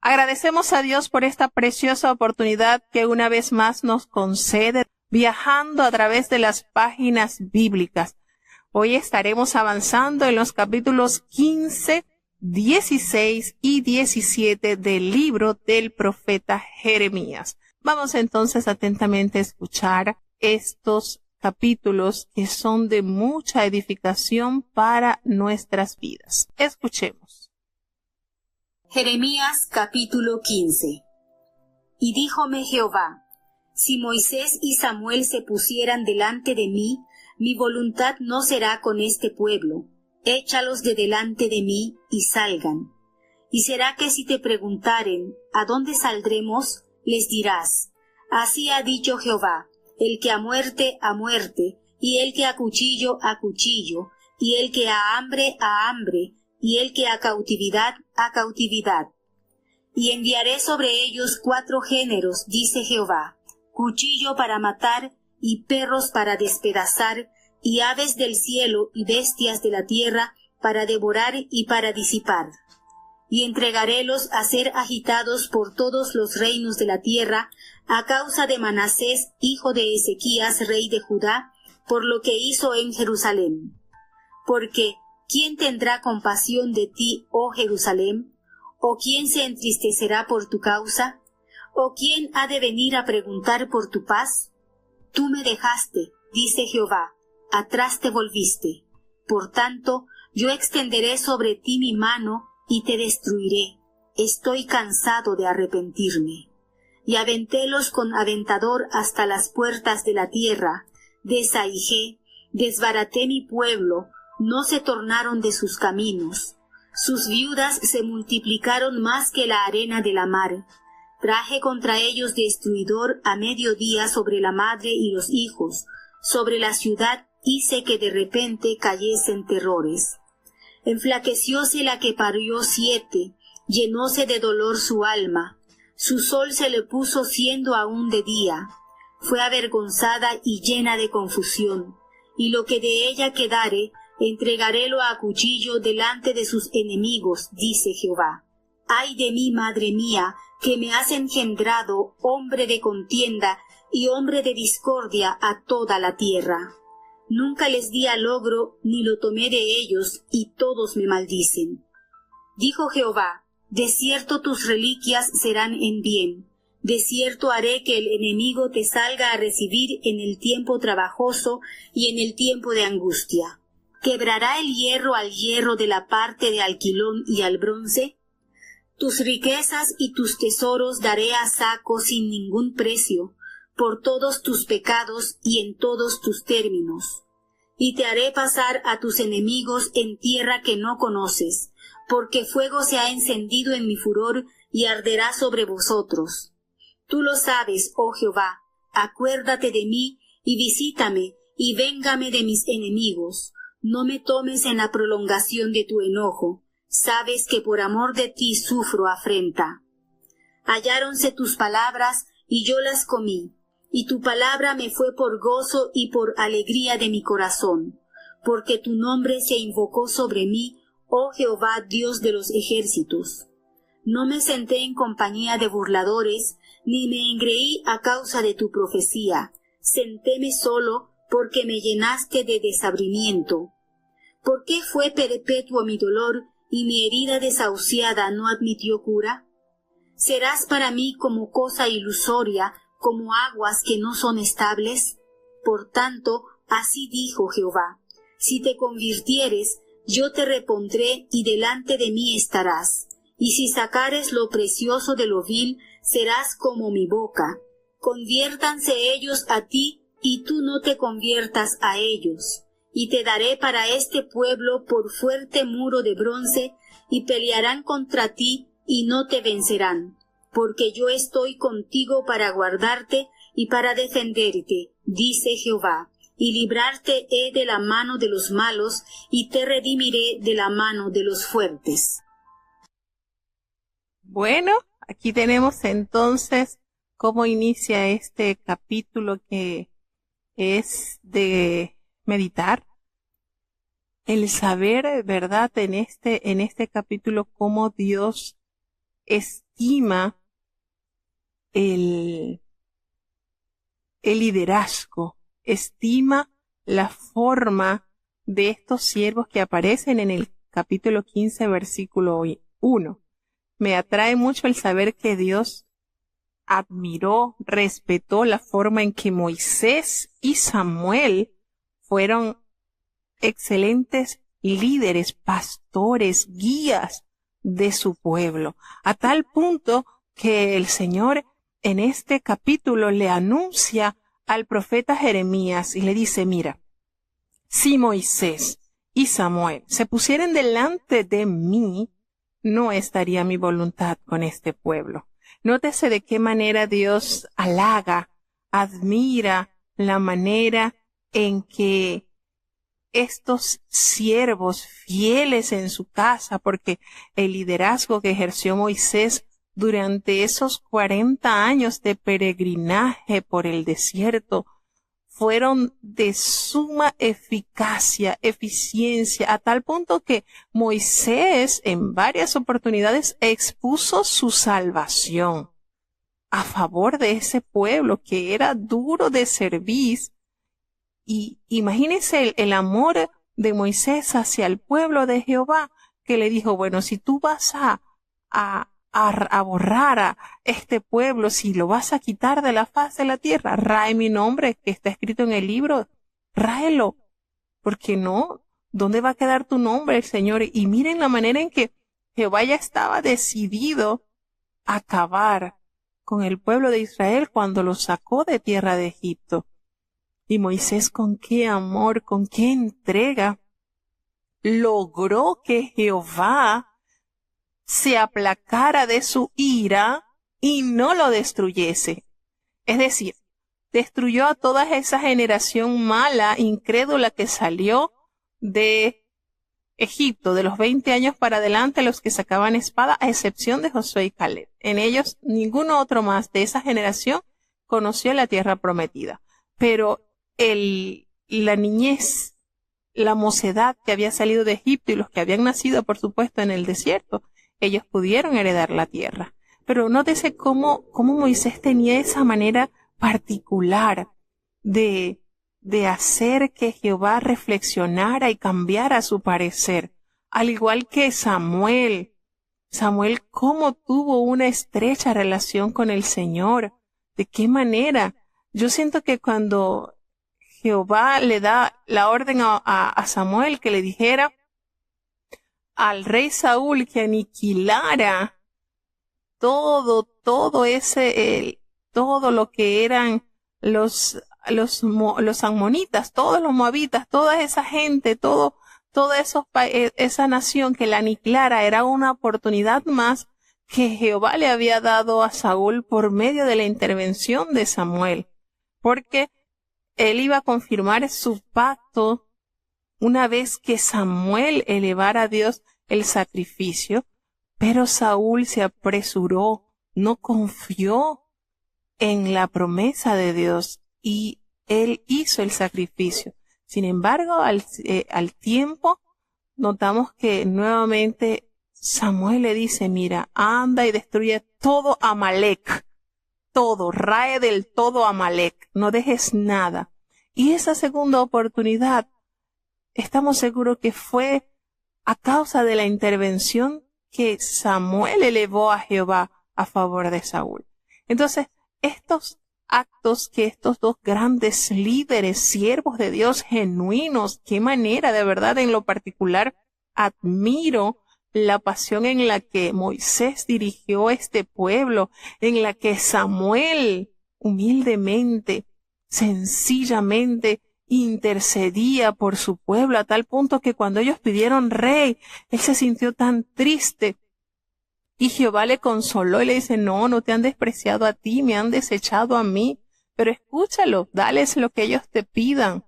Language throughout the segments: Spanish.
Agradecemos a Dios por esta preciosa oportunidad que una vez más nos concede, viajando a través de las páginas bíblicas. Hoy estaremos avanzando en los capítulos 15, 16 y 17 del libro del profeta Jeremías. Vamos entonces atentamente a escuchar estos capítulos que son de mucha edificación para nuestras vidas. Escuchemos. Jeremías capítulo 15. Y díjome Jehová: si Moisés y Samuel se pusieran delante de mí, mi voluntad no será con este pueblo. Échalos de delante de mí y salgan. Y será que si te preguntaren, ¿a dónde saldremos?, les dirás: así ha dicho Jehová, el que a muerte, y el que a cuchillo, y el que a hambre, y el que a cautividad, Y enviaré sobre ellos 4 géneros, dice Jehová: cuchillo para matar, y perros para despedazar, y aves del cielo y bestias de la tierra para devorar y para disipar. Y entregarélos a ser agitados por todos los reinos de la tierra, a causa de Manasés, hijo de Ezequías, rey de Judá, por lo que hizo en Jerusalén. Porque, ¿quién tendrá compasión de ti, oh Jerusalén? ¿O quién se entristecerá por tu causa? ¿O quién ha de venir a preguntar por tu paz? Tú me dejaste, dice Jehová, atrás te volviste. Por tanto, yo extenderé sobre ti mi mano y te destruiré. Estoy cansado de arrepentirme. Y aventélos con aventador hasta las puertas de la tierra. Desaigué, desbaraté mi pueblo, no se tornaron de sus caminos. Sus viudas se multiplicaron más que la arena de la mar. Traje contra ellos destruidor a mediodía sobre la madre y los hijos. Sobre la ciudad hice que de repente cayesen terrores. Enflaquecióse la que parió 7, llenóse de dolor su alma. Su sol se le puso siendo aún de día. Fue avergonzada y llena de confusión. Y lo que de ella quedare, entregarélo a cuchillo delante de sus enemigos, dice Jehová. Ay de mí, madre mía, que me has engendrado, hombre de contienda y hombre de discordia a toda la tierra. Nunca les di al logro, ni lo tomé de ellos, y todos me maldicen. Dijo Jehová: de cierto tus reliquias serán en bien. De cierto haré que el enemigo te salga a recibir en el tiempo trabajoso y en el tiempo de angustia. ¿Quebrará el hierro al hierro de la parte de alquilón y al bronce? Tus riquezas y tus tesoros daré a saco sin ningún precio, por todos tus pecados y en todos tus términos. Y te haré pasar a tus enemigos en tierra que no conoces, porque fuego se ha encendido en mi furor y arderá sobre vosotros. Tú lo sabes, oh Jehová, acuérdate de mí y visítame y véngame de mis enemigos. No me tomes en la prolongación de tu enojo. Sabes que por amor de ti sufro afrenta. Halláronse tus palabras y yo las comí, y tu palabra me fue por gozo y por alegría de mi corazón, porque tu nombre se invocó sobre mí, oh Jehová, Dios de los ejércitos. No me senté en compañía de burladores, ni me engreí a causa de tu profecía. Sentéme solo, porque me llenaste de desabrimiento. ¿Por qué fue perpetuo mi dolor, y mi herida desahuciada no admitió cura? ¿Serás para mí como cosa ilusoria, como aguas que no son estables? Por tanto, así dijo Jehová: si te convirtieres, yo te repondré y delante de mí estarás. Y si sacares lo precioso de lo vil, serás como mi boca. Conviértanse ellos a ti, y tú no te conviertas a ellos. Y te daré para este pueblo por fuerte muro de bronce, y pelearán contra ti, y no te vencerán. Porque yo estoy contigo para guardarte y para defenderte, dice Jehová, y librarte he de la mano de los malos, y te redimiré de la mano de los fuertes. Bueno, aquí tenemos entonces cómo inicia este capítulo que es de meditar. El saber, ¿verdad?, en este capítulo cómo Dios estima el liderazgo, estima la forma de estos siervos que aparecen en el capítulo 15, versículo 1. Me atrae mucho el saber que Dios admiró, respetó la forma en que Moisés y Samuel fueron excelentes líderes, pastores, guías de su pueblo, a tal punto que el Señor en este capítulo le anuncia al profeta Jeremías y le dice, mira, si Moisés y Samuel se pusieran delante de mí, no estaría mi voluntad con este pueblo. Nótese de qué manera Dios halaga, admira la manera en que estos siervos fieles en su casa, porque el liderazgo que ejerció Moisés durante esos 40 años de peregrinaje por el desierto fueron de suma eficacia, eficiencia, a tal punto que Moisés en varias oportunidades expuso su salvación a favor de ese pueblo que era duro de servir. Y imagínense el amor de Moisés hacia el pueblo de Jehová, que le dijo, bueno, si tú vas a borrar a este pueblo, si lo vas a quitar de la faz de la tierra, rae mi nombre que está escrito en el libro, ráelo, porque no, ¿dónde va a quedar tu nombre, Señor? Y miren la manera en que Jehová ya estaba decidido a acabar con el pueblo de Israel cuando lo sacó de tierra de Egipto. Y Moisés, con qué amor, con qué entrega, logró que Jehová se aplacara de su ira y no lo destruyese. Es decir, destruyó a toda esa generación mala, incrédula que salió de Egipto, de los 20 años para adelante, los que sacaban espada, a excepción de Josué y Caleb. En ellos, ninguno otro más de esa generación conoció la tierra prometida. Pero la niñez, la mocedad que había salido de Egipto y los que habían nacido, por supuesto, en el desierto, ellos pudieron heredar la tierra. Pero nótese cómo Moisés tenía esa manera particular de hacer que Jehová reflexionara y cambiara su parecer. Al igual que Samuel, cómo tuvo una estrecha relación con el Señor. ¿De qué manera? Yo siento que cuando Jehová le da la orden a Samuel que le dijera al rey Saúl que aniquilara todo lo que eran los amonitas, todos los moabitas, toda esa gente, toda esa nación, que la aniquilara, era una oportunidad más que Jehová le había dado a Saúl por medio de la intervención de Samuel, porque él iba a confirmar su pacto una vez que Samuel elevara a Dios el sacrificio, pero Saúl se apresuró, no confió en la promesa de Dios y él hizo el sacrificio. Sin embargo, al tiempo notamos que nuevamente Samuel le dice, mira, anda y destruye todo Amalek, todo, rae del todo Amalek, no dejes nada. Y esa segunda oportunidad, estamos seguros que fue a causa de la intervención que Samuel elevó a Jehová a favor de Saúl. Entonces, estos actos que estos dos grandes líderes, siervos de Dios genuinos, qué manera, de verdad, en lo particular, admiro la pasión en la que Moisés dirigió este pueblo, en la que Samuel humildemente, sencillamente intercedía por su pueblo, a tal punto que cuando ellos pidieron rey, él se sintió tan triste. Y Jehová le consoló y le dice, no te han despreciado a ti, me han desechado a mí, pero escúchalo, dales lo que ellos te pidan,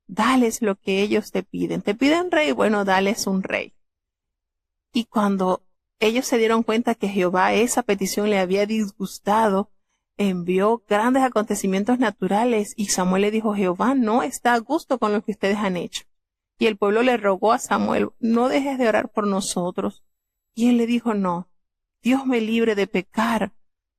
dales lo que ellos te piden. ¿Te piden rey? Bueno, dales un rey. Y cuando ellos se dieron cuenta que Jehová esa petición le había disgustado, envió grandes acontecimientos naturales y Samuel le dijo, Jehová no está a gusto con lo que ustedes han hecho. Y el pueblo le rogó a Samuel, no dejes de orar por nosotros. Y él le dijo, no, Dios me libre de pecar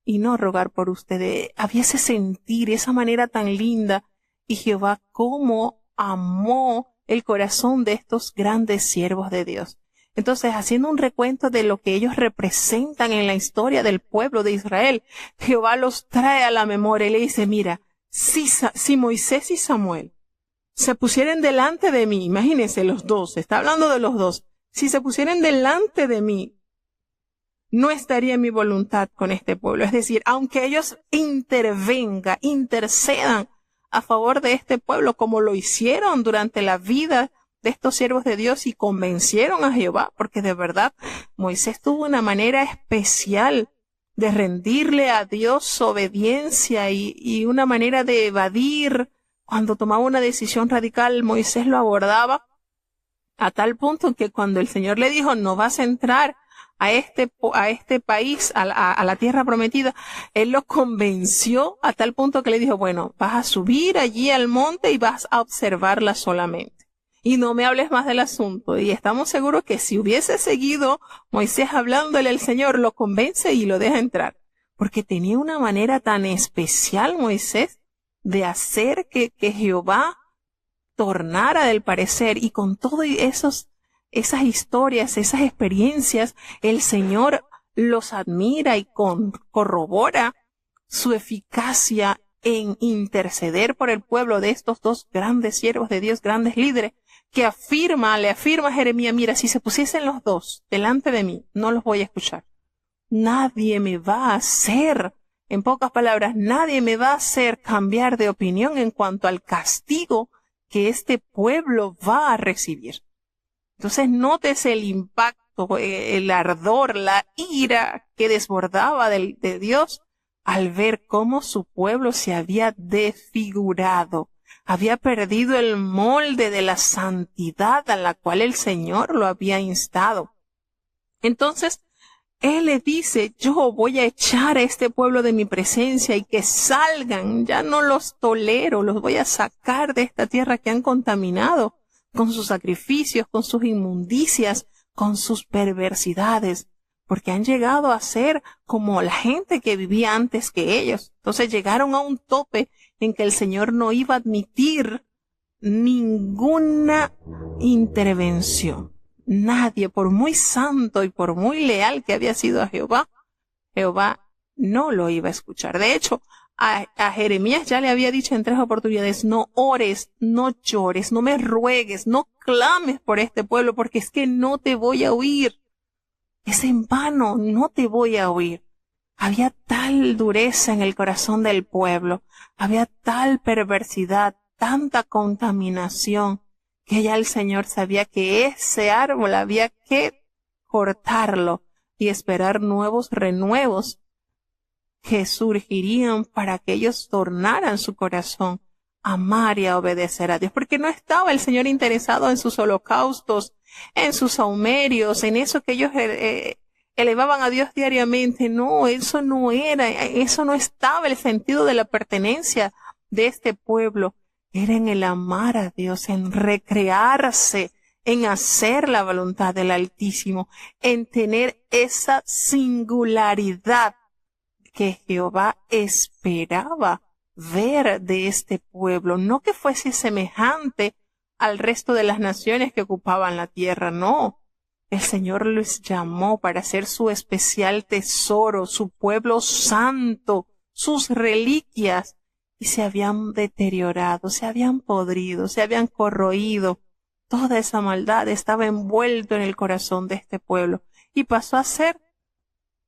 y no rogar por ustedes. Había ese sentir, esa manera tan linda. Y Jehová cómo amó el corazón de estos grandes siervos de Dios. Entonces, haciendo un recuento de lo que ellos representan en la historia del pueblo de Israel, Jehová los trae a la memoria y le dice, mira, si Moisés y Samuel se pusieran delante de mí, imagínense los dos, está hablando de los dos, si se pusieran delante de mí, no estaría mi voluntad con este pueblo. Es decir, aunque ellos intercedan a favor de este pueblo, como lo hicieron durante la vida de estos siervos de Dios y convencieron a Jehová, porque de verdad Moisés tuvo una manera especial de rendirle a Dios obediencia y una manera de evadir. Cuando tomaba una decisión radical, Moisés lo abordaba a tal punto que cuando el Señor le dijo, no vas a entrar a este país, a la tierra prometida, él lo convenció a tal punto que le dijo, bueno, vas a subir allí al monte y vas a observarla solamente. Y no me hables más del asunto. Y estamos seguros que si hubiese seguido Moisés hablándole al Señor, lo convence y lo deja entrar. Porque tenía una manera tan especial Moisés de hacer que Jehová tornara del parecer, y con todo esas historias, esas experiencias, el Señor los admira y corrobora su eficacia en interceder por el pueblo de estos dos grandes siervos de Dios, grandes líderes, que le afirma a Jeremías, mira, si se pusiesen los dos delante de mí, no los voy a escuchar. Nadie me va a hacer, en pocas palabras, nadie me va a hacer cambiar de opinión en cuanto al castigo que este pueblo va a recibir. Entonces, nótese el impacto, el ardor, la ira que desbordaba de Dios al ver cómo su pueblo se había desfigurado, había perdido el molde de la santidad a la cual el Señor lo había instado. Entonces, Él le dice, yo voy a echar a este pueblo de mi presencia y que salgan, ya no los tolero, los voy a sacar de esta tierra que han contaminado con sus sacrificios, con sus inmundicias, con sus perversidades, porque han llegado a ser como la gente que vivía antes que ellos. Entonces llegaron a un tope en que el Señor no iba a admitir ninguna intervención. Nadie, por muy santo y por muy leal que había sido a Jehová, Jehová no lo iba a escuchar. De hecho, a Jeremías ya le había dicho en 3 oportunidades, no ores, no llores, no me ruegues, no clames por este pueblo, porque es que no te voy a oír. Es en vano, no te voy a oír. Había tal dureza en el corazón del pueblo, había tal perversidad, tanta contaminación, que ya el Señor sabía que ese árbol había que cortarlo y esperar nuevos renuevos que surgirían para que ellos tornaran su corazón a amar y a obedecer a Dios, porque no estaba el Señor interesado en sus holocaustos, en sus saumerios, en eso que ellos elevaban a Dios diariamente. No, eso no estaba el sentido de la pertenencia de este pueblo. Era en el amar a Dios, en recrearse, en hacer la voluntad del Altísimo, en tener esa singularidad que Jehová esperaba ver de este pueblo, no que fuese semejante al resto de las naciones que ocupaban la tierra, no. El Señor los llamó para ser su especial tesoro, su pueblo santo, sus reliquias, y se habían deteriorado, se habían podrido, se habían corroído. Toda esa maldad estaba envuelto en el corazón de este pueblo y pasó a ser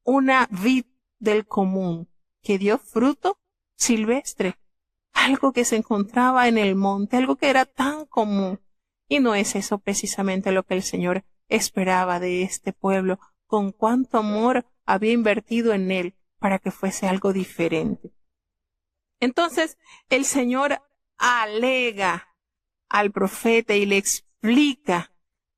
una vid del común que dio fruto silvestre, algo que se encontraba en el monte, algo que era tan común. Y no es eso precisamente lo que el Señor esperaba de este pueblo, con cuánto amor había invertido en él para que fuese algo diferente. Entonces el Señor alega al profeta y le explica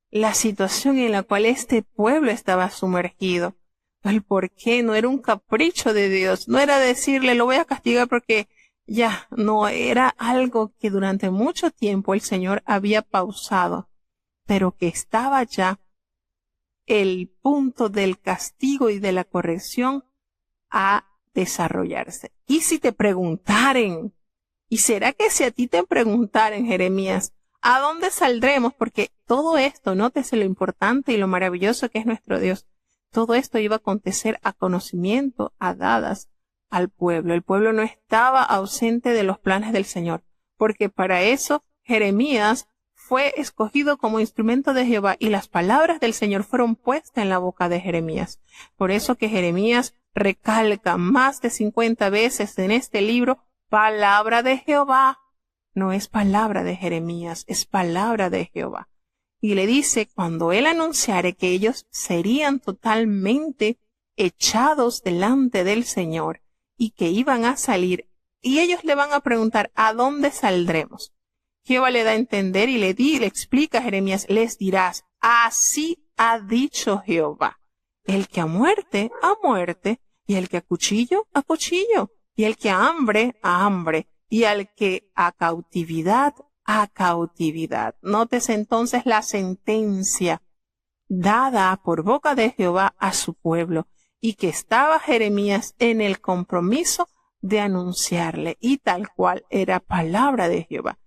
la situación en la cual este pueblo estaba sumergido. El por qué no era un capricho de Dios, no era decirle lo voy a castigar porque ya, no, era algo que durante mucho tiempo el Señor había pausado, pero que estaba ya el punto del castigo y de la corrección a desarrollarse. Y si te preguntaren, ¿y será que si a ti te preguntaren, Jeremías, ¿a dónde saldremos? Porque todo esto, nótese lo importante y lo maravilloso que es nuestro Dios. Todo esto iba a acontecer a conocimiento, a dadas al pueblo. El pueblo no estaba ausente de los planes del Señor, porque para eso Jeremías fue escogido como instrumento de Jehová y las palabras del Señor fueron puestas en la boca de Jeremías. Por eso que Jeremías recalca más de 50 veces en este libro, palabra de Jehová. No es palabra de Jeremías, es palabra de Jehová. Y le dice, cuando él anunciare que ellos serían totalmente echados delante del Señor y que iban a salir, y ellos le van a preguntar, ¿a dónde saldremos? Jehová le da a entender y le explica a Jeremías, les dirás, así ha dicho Jehová, el que a muerte, y el que a cuchillo, y el que a hambre, y al que a cautividad, a cautividad. Nótese entonces la sentencia dada por boca de Jehová a su pueblo, y que estaba Jeremías en el compromiso de anunciarle, y tal cual era palabra de Jehová.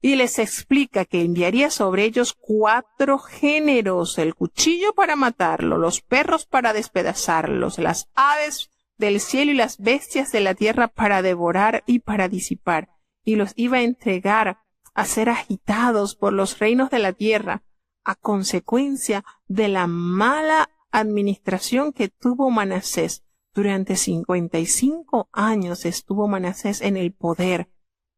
Y les explica que enviaría sobre ellos 4 géneros, el cuchillo para matarlo, los perros para despedazarlos, las aves del cielo y las bestias de la tierra para devorar y para disipar, y los iba a entregar a ser agitados por los reinos de la tierra, a consecuencia de la mala administración que tuvo Manasés. Durante 55 años estuvo Manasés en el poder,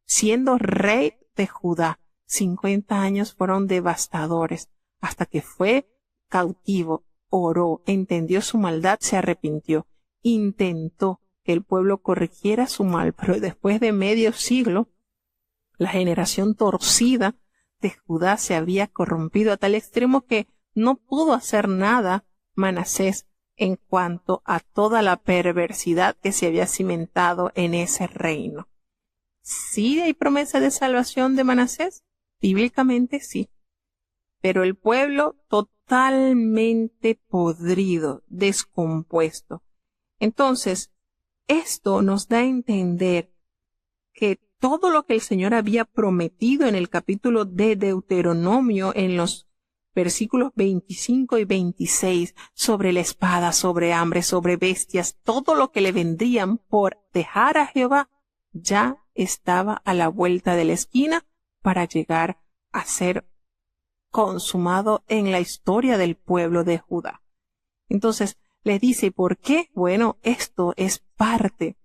siendo rey de Judá. 50 años fueron devastadores, hasta que fue cautivo, oró, entendió su maldad, se arrepintió, intentó que el pueblo corrigiera su mal, pero después de medio siglo, la generación torcida de Judá se había corrompido a tal extremo que no pudo hacer nada Manasés en cuanto a toda la perversidad que se había cimentado en ese reino. ¿Sí hay promesa de salvación de Manasés? Bíblicamente sí. Pero el pueblo totalmente podrido, descompuesto. Entonces, esto nos da a entender que todo lo que el Señor había prometido en el capítulo de Deuteronomio, en los versículos 25 y 26, sobre la espada, sobre hambre, sobre bestias, todo lo que le vendrían por dejar a Jehová, ya estaba a la vuelta de la esquina para llegar a ser consumado en la historia del pueblo de Judá. Entonces, les dice, ¿por qué? Bueno, esto es parte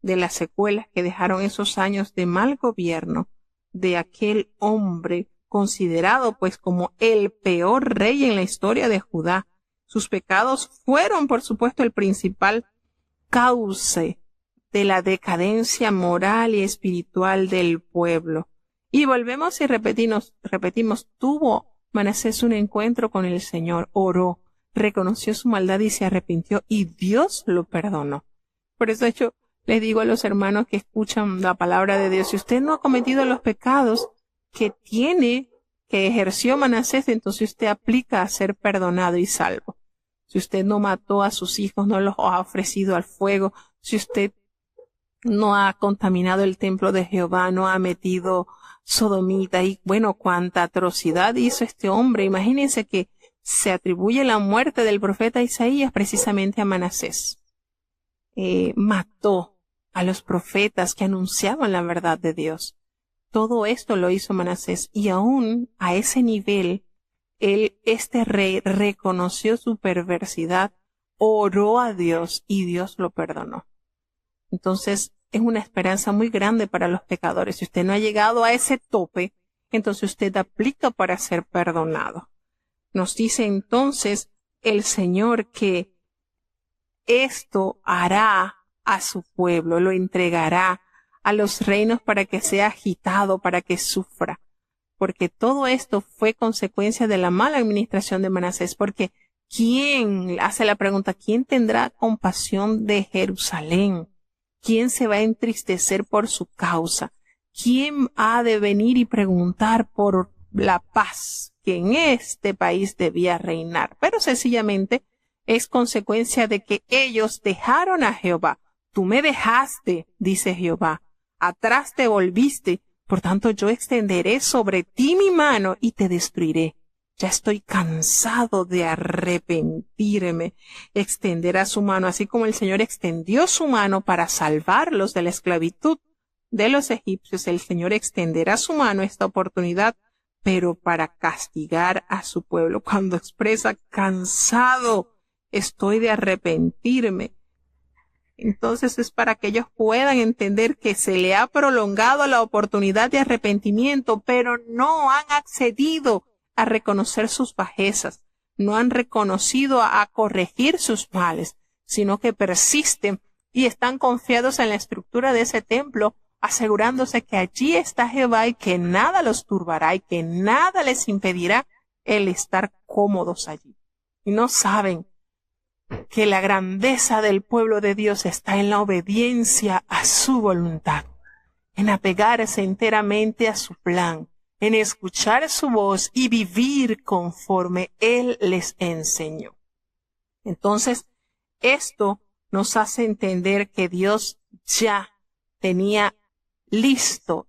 de las secuelas que dejaron esos años de mal gobierno de aquel hombre considerado pues como el peor rey en la historia de Judá. Sus pecados fueron, por supuesto, el principal cauce de la decadencia moral y espiritual del pueblo. Y volvemos y repetimos, tuvo Manasés un encuentro con el Señor, oró, reconoció su maldad y se arrepintió, y Dios lo perdonó. Por eso, de hecho, les digo a los hermanos que escuchan la palabra de Dios, si usted no ha cometido los pecados que ejerció Manasés, entonces usted aplica a ser perdonado y salvo. Si usted no mató a sus hijos, no los ha ofrecido al fuego, si usted no ha contaminado el templo de Jehová, no ha metido sodomita, y bueno, cuánta atrocidad hizo este hombre. Imagínense que se atribuye la muerte del profeta Isaías precisamente a Manasés. Mató a los profetas que anunciaban la verdad de Dios. Todo esto lo hizo Manasés, y aún a ese nivel, este rey reconoció su perversidad, oró a Dios y Dios lo perdonó. Entonces, es una esperanza muy grande para los pecadores. Si usted no ha llegado a ese tope, entonces usted aplica para ser perdonado. Nos dice entonces el Señor que esto hará a su pueblo, lo entregará a los reinos para que sea agitado, para que sufra. Porque todo esto fue consecuencia de la mala administración de Manasés. Porque ¿quién hace la pregunta? ¿Quién tendrá compasión de Jerusalén? ¿Quién se va a entristecer por su causa? ¿Quién ha de venir y preguntar por la paz que en este país debía reinar, pero sencillamente es consecuencia de que ellos dejaron a Jehová. Tú me dejaste, dice Jehová, atrás te volviste, por tanto yo extenderé sobre ti mi mano y te destruiré. Ya estoy cansado de arrepentirme. Extenderá su mano, así como el Señor extendió su mano para salvarlos de la esclavitud de los egipcios. El Señor extenderá su mano esta oportunidad, pero para castigar a su pueblo. Cuando expresa cansado, estoy de arrepentirme. Entonces es para que ellos puedan entender que se le ha prolongado la oportunidad de arrepentimiento, pero no han accedido a reconocer sus bajezas, no han reconocido a corregir sus males, sino que persisten y están confiados en la estructura de ese templo, asegurándose que allí está Jehová y que nada los turbará y que nada les impedirá el estar cómodos allí. Y no saben que la grandeza del pueblo de Dios está en la obediencia a su voluntad, en apegarse enteramente a su plan, en escuchar su voz y vivir conforme Él les enseñó. Entonces, esto nos hace entender que Dios ya tenía listo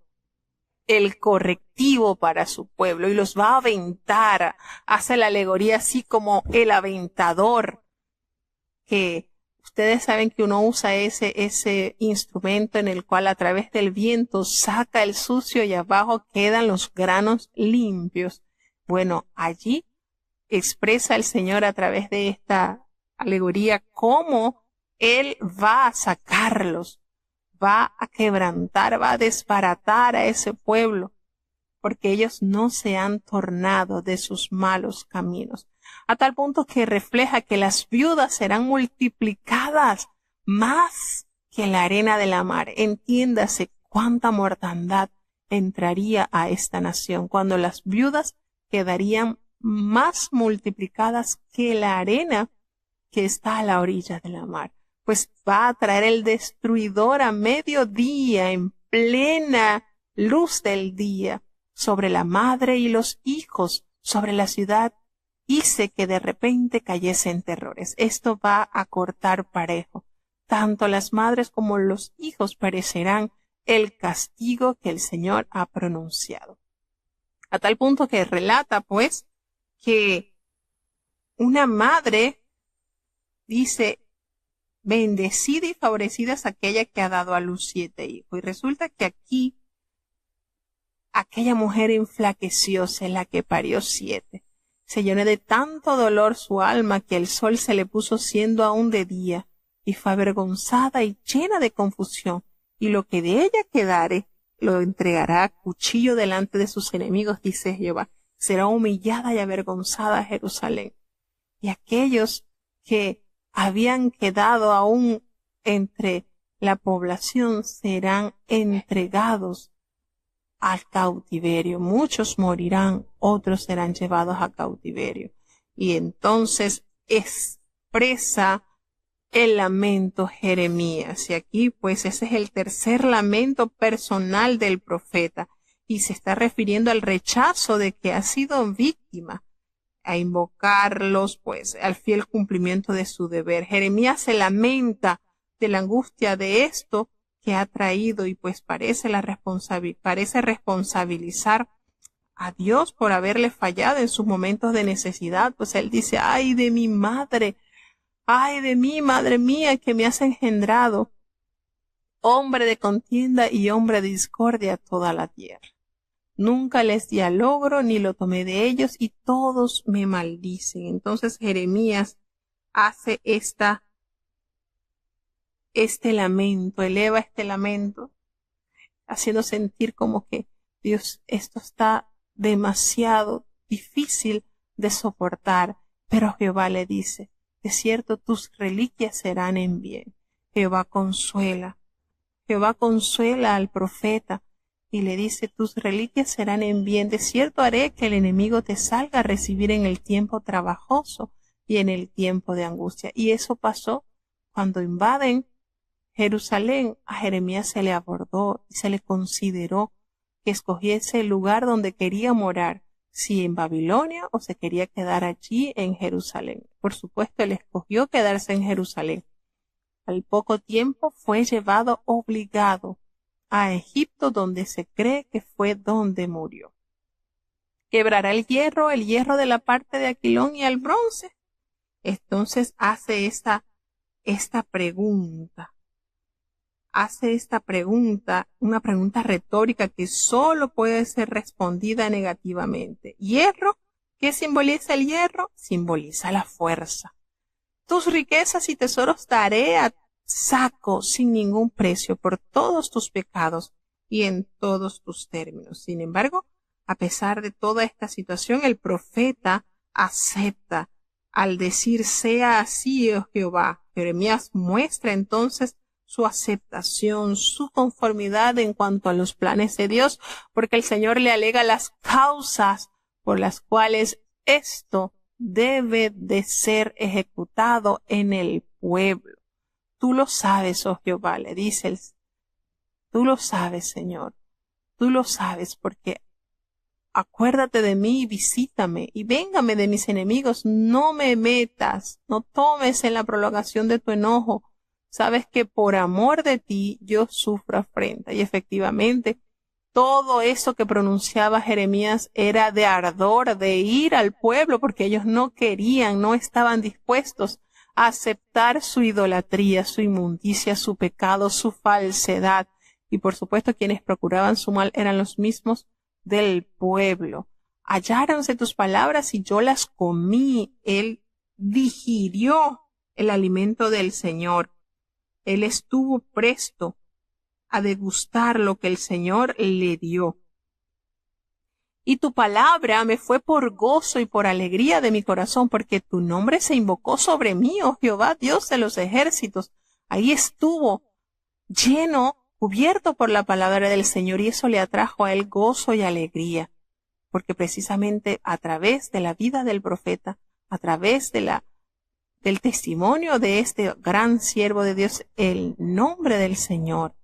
el correctivo para su pueblo y los va a aventar. Hace la alegoría así como el aventador, que ustedes saben que uno usa ese instrumento en el cual a través del viento saca el sucio y abajo quedan los granos limpios. Bueno, allí expresa el Señor a través de esta alegoría cómo Él va a sacarlos, va a quebrantar, va a desbaratar a ese pueblo, porque ellos no se han tornado de sus malos caminos, a tal punto que refleja que las viudas serán multiplicadas más que la arena de la mar. Entiéndase cuánta mortandad entraría a esta nación cuando las viudas quedarían más multiplicadas que la arena que está a la orilla de la mar. Pues va a traer el destruidor a mediodía, en plena luz del día, sobre la madre y los hijos, sobre la ciudad, hice que de repente cayesen terrores. Esto va a cortar parejo. Tanto las madres como los hijos padecerán el castigo que el Señor ha pronunciado. A tal punto que relata, pues, que una madre dice, bendecida y favorecida es aquella que ha dado a luz 7 hijos. Y resulta que aquí, aquella mujer enflaquecióse, la que parió 7. Se llenó de tanto dolor su alma que el sol se le puso siendo aún de día, y fue avergonzada y llena de confusión, y lo que de ella quedare lo entregará a cuchillo delante de sus enemigos, dice Jehová. Será humillada y avergonzada Jerusalén. Y aquellos que habían quedado aún entre la población serán entregados al cautiverio. Muchos morirán, otros serán llevados a cautiverio. Y entonces expresa el lamento Jeremías. Y aquí pues ese es el tercer lamento personal del profeta. Y se está refiriendo al rechazo de que ha sido víctima, a invocarlos pues al fiel cumplimiento de su deber. Jeremías se lamenta de la angustia de esto que ha traído y pues parece responsabilizar a Dios por haberle fallado en sus momentos de necesidad. Pues él dice, ay de mi madre, ay de mí, madre mía, que me has engendrado, hombre de contienda y hombre de discordia toda la tierra. Nunca les di al logro ni lo tomé de ellos y todos me maldicen. Entonces Jeremías hace eleva este lamento, haciendo sentir como que Dios, esto está demasiado difícil de soportar. Pero Jehová le dice, de cierto tus reliquias serán en bien. Jehová consuela al profeta y le dice, tus reliquias serán en bien. De cierto haré que el enemigo te salga a recibir en el tiempo trabajoso y en el tiempo de angustia. Y eso pasó cuando invaden Jerusalén. A Jeremías se le abordó y se le consideró que escogiese el lugar donde quería morar, si en Babilonia o se quería quedar allí en Jerusalén. Por supuesto, él escogió quedarse en Jerusalén. Al poco tiempo fue llevado obligado a Egipto, donde se cree que fue donde murió. ¿Quebrará el hierro de la parte de Aquilón y el bronce? Entonces hace esta pregunta. Una pregunta retórica que solo puede ser respondida negativamente. ¿Hierro? ¿Qué simboliza el hierro? Simboliza la fuerza. Tus riquezas y tesoros daré a saco sin ningún precio por todos tus pecados y en todos tus términos. Sin embargo, a pesar de toda esta situación, el profeta acepta al decir sea así, oh Jehová. Jeremías muestra entonces su aceptación, su conformidad en cuanto a los planes de Dios, porque el Señor le alega las causas por las cuales esto debe de ser ejecutado en el pueblo. Tú lo sabes, oh Jehová, le dice él. Tú lo sabes, Señor. Tú lo sabes, porque acuérdate de mí y visítame, y véngame de mis enemigos. No me metas, no tomes en la prolongación de tu enojo. Sabes que por amor de ti yo sufro afrenta. Y efectivamente, todo eso que pronunciaba Jeremías era de ardor, de ir al pueblo, porque ellos no querían, no estaban dispuestos a aceptar su idolatría, su inmundicia, su pecado, su falsedad. Y por supuesto, quienes procuraban su mal eran los mismos del pueblo. Halláronse tus palabras y yo las comí. Él digirió el alimento del Señor. Él estuvo presto a degustar lo que el Señor le dio. Y tu palabra me fue por gozo y por alegría de mi corazón, porque tu nombre se invocó sobre mí, oh Jehová, Dios de los ejércitos. Ahí estuvo lleno, cubierto por la palabra del Señor, y eso le atrajo a él gozo y alegría, porque precisamente a través de la vida del profeta, a través de del testimonio de este gran siervo de Dios, el nombre del Señor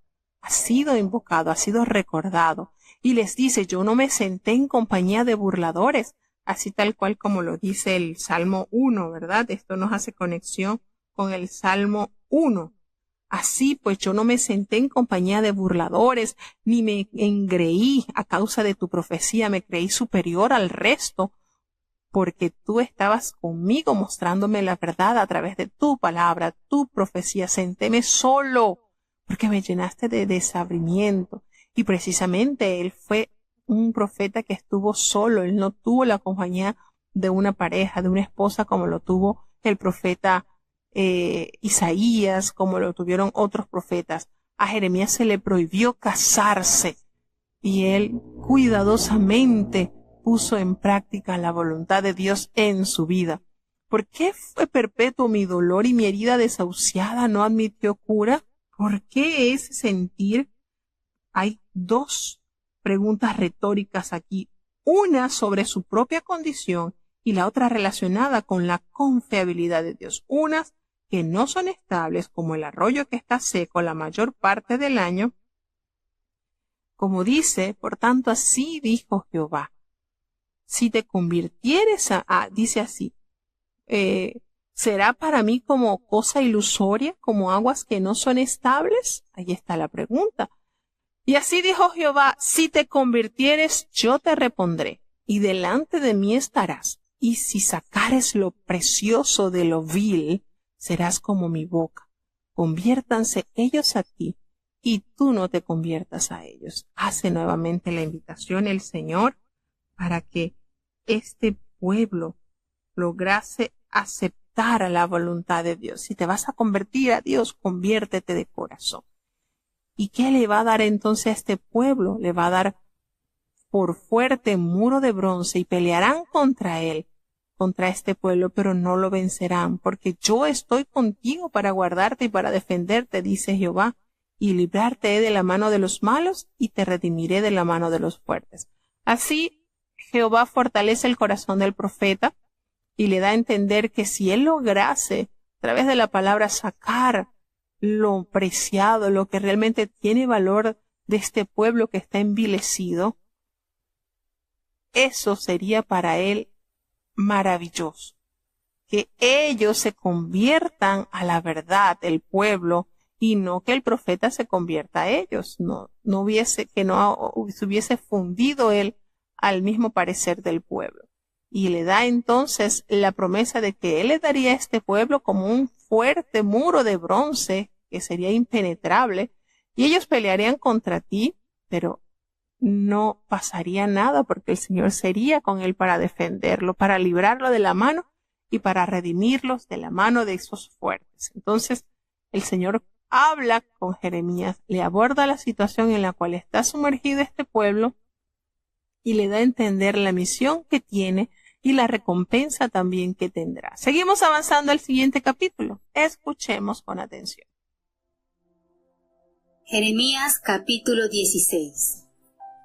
ha sido invocado, ha sido recordado. Y les dice, yo no me senté en compañía de burladores, así tal cual como lo dice el Salmo 1, ¿verdad? Esto nos hace conexión con el Salmo 1. Así pues yo no me senté en compañía de burladores, ni me engreí a causa de tu profecía, me creí superior al resto, porque tú estabas conmigo mostrándome la verdad a través de tu palabra, tu profecía. Sentéme solo, porque me llenaste de desabrimiento. Y precisamente él fue un profeta que estuvo solo, él no tuvo la compañía de una pareja, de una esposa, como lo tuvo el profeta Isaías, como lo tuvieron otros profetas. A Jeremías se le prohibió casarse y él cuidadosamente puso en práctica la voluntad de Dios en su vida. ¿Por qué fue perpetuo mi dolor y mi herida desahuciada no admitió cura? ¿Por qué ese sentir? Hay dos preguntas retóricas aquí, una sobre su propia condición y la otra relacionada con la confiabilidad de Dios. Unas que no son estables, como el arroyo que está seco la mayor parte del año. Como dice, por tanto, así dijo Jehová, si te convirtieres dice así, ¿será para mí como cosa ilusoria, como aguas que no son estables? Ahí está la pregunta. Y así dijo Jehová, si te convirtieres, yo te repondré, y delante de mí estarás, y si sacares lo precioso de lo vil, serás como mi boca. Conviértanse ellos a ti, y tú no te conviertas a ellos. Hace nuevamente la invitación el Señor para que este pueblo lograse aceptar a la voluntad de Dios. Si te vas a convertir a Dios, conviértete de corazón. ¿Y qué le va a dar entonces a este pueblo? Le va a dar por fuerte muro de bronce y pelearán contra él, contra este pueblo, pero no lo vencerán, porque yo estoy contigo para guardarte y para defenderte, dice Jehová, y librarte de la mano de los malos y te redimiré de la mano de los fuertes. Así Jehová fortalece el corazón del profeta y le da a entender que si él lograse, a través de la palabra, sacar lo preciado, lo que realmente tiene valor de este pueblo que está envilecido, eso sería para él maravilloso. Que ellos se conviertan a la verdad, el pueblo, y no que el profeta se convierta a ellos. No hubiese fundido él al mismo parecer del pueblo. Y le da entonces la promesa de que él le daría a este pueblo como un fuerte muro de bronce que sería impenetrable, y ellos pelearían contra ti, pero no pasaría nada porque el Señor sería con él para defenderlo, para librarlo de la mano y para redimirlos de la mano de esos fuertes. Entonces el Señor habla con Jeremías, le aborda la situación en la cual está sumergido este pueblo y le da a entender la misión que tiene y la recompensa también que tendrá. Seguimos avanzando al siguiente capítulo. Escuchemos con atención. Jeremías capítulo 16.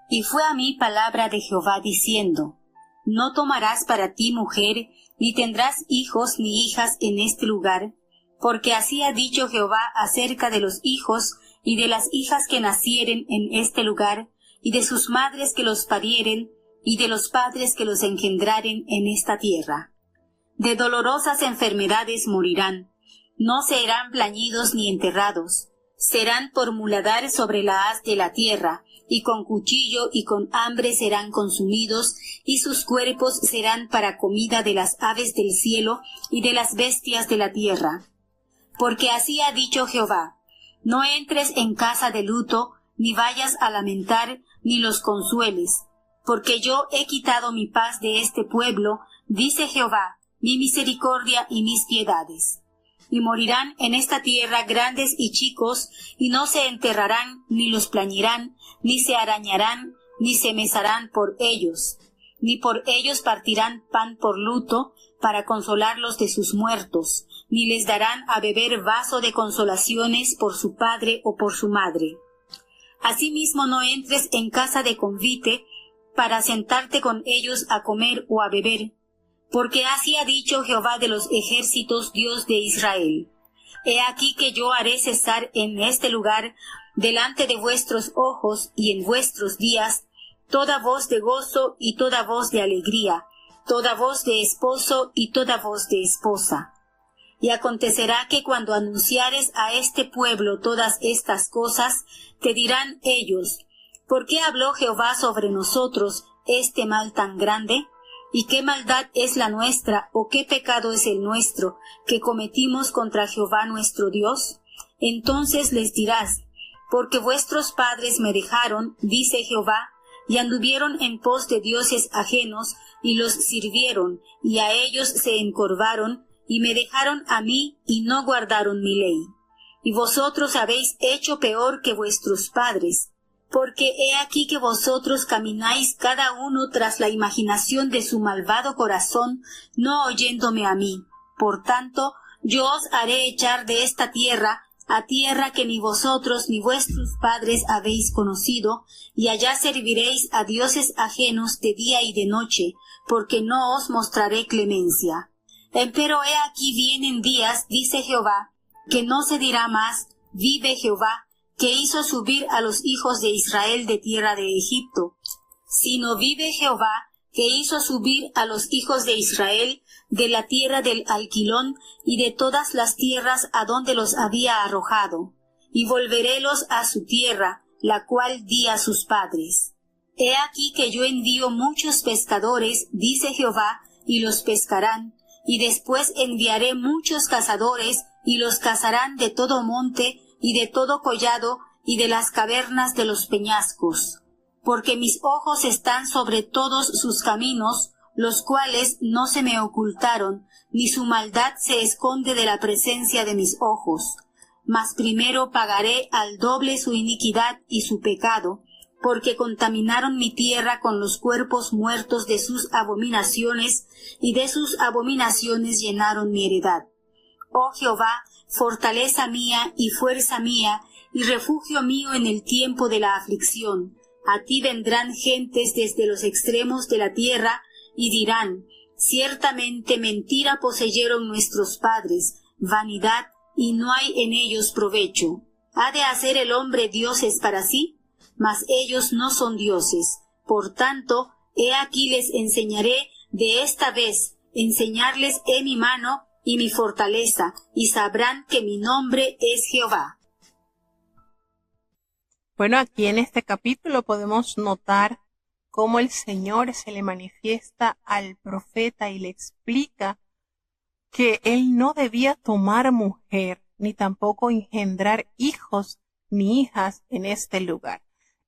Y fue a mí palabra de Jehová diciendo: No tomarás para ti mujer, ni tendrás hijos ni hijas en este lugar, porque así ha dicho Jehová acerca de los hijos y de las hijas que nacieren en este lugar, y de sus madres que los parieren, y de los padres que los engendraren en esta tierra. De dolorosas enfermedades morirán, no serán plañidos ni enterrados, serán por muladar sobre la haz de la tierra, y con cuchillo y con hambre serán consumidos, y sus cuerpos serán para comida de las aves del cielo y de las bestias de la tierra. Porque así ha dicho Jehová: No entres en casa de luto, ni vayas a lamentar, ni los consueles, porque yo he quitado mi paz de este pueblo, dice Jehová, mi misericordia y mis piedades. Y morirán en esta tierra grandes y chicos, y no se enterrarán, ni los plañirán, ni se arañarán, ni se mesarán por ellos, ni por ellos partirán pan por luto, para consolarlos de sus muertos, ni les darán a beber vaso de consolaciones por su padre o por su madre. Asimismo no entres en casa de convite, para sentarte con ellos a comer o a beber, porque así ha dicho Jehová de los ejércitos, Dios de Israel: He aquí que yo haré cesar en este lugar, delante de vuestros ojos y en vuestros días, toda voz de gozo y toda voz de alegría, toda voz de esposo y toda voz de esposa. Y acontecerá que cuando anunciares a este pueblo todas estas cosas, te dirán ellos: ¿Por qué habló Jehová sobre nosotros este mal tan grande? ¿Y qué maldad es la nuestra, o qué pecado es el nuestro, que cometimos contra Jehová nuestro Dios? Entonces les dirás: Porque vuestros padres me dejaron, dice Jehová, y anduvieron en pos de dioses ajenos, y los sirvieron, y a ellos se encorvaron, y me dejaron a mí, y no guardaron mi ley. Y vosotros habéis hecho peor que vuestros padres, porque he aquí que vosotros camináis cada uno tras la imaginación de su malvado corazón, no oyéndome a mí. Por tanto, yo os haré echar de esta tierra, a tierra que ni vosotros ni vuestros padres habéis conocido, y allá serviréis a dioses ajenos de día y de noche, porque no os mostraré clemencia. Empero he aquí vienen días, dice Jehová, que no se dirá más: Vive Jehová, que hizo subir a los hijos de Israel de tierra de Egipto, sino vive Jehová, que hizo subir a los hijos de Israel de la tierra del alquilón y de todas las tierras a donde los había arrojado, y volverélos a su tierra, la cual di a sus padres. He aquí que yo envío muchos pescadores, dice Jehová, y los pescarán, y después enviaré muchos cazadores, y los cazarán de todo monte, y de todo collado, y de las cavernas de los peñascos. Porque mis ojos están sobre todos sus caminos, los cuales no se me ocultaron, ni su maldad se esconde de la presencia de mis ojos. Mas primero pagaré al doble su iniquidad y su pecado, porque contaminaron mi tierra con los cuerpos muertos de sus abominaciones, y de sus abominaciones llenaron mi heredad. Oh Jehová, fortaleza mía y fuerza mía, y refugio mío en el tiempo de la aflicción. A ti vendrán gentes desde los extremos de la tierra, y dirán: Ciertamente mentira poseyeron nuestros padres, vanidad, y no hay en ellos provecho. ¿Ha de hacer el hombre dioses para sí? Mas ellos no son dioses. Por tanto, He aquí les enseñaré de esta vez, enseñarles he mi mano y mi fortaleza, y sabrán que mi nombre es Jehová. Bueno, aquí en este capítulo podemos notar cómo el Señor se le manifiesta al profeta y le explica que él no debía tomar mujer, ni tampoco engendrar hijos ni hijas en este lugar.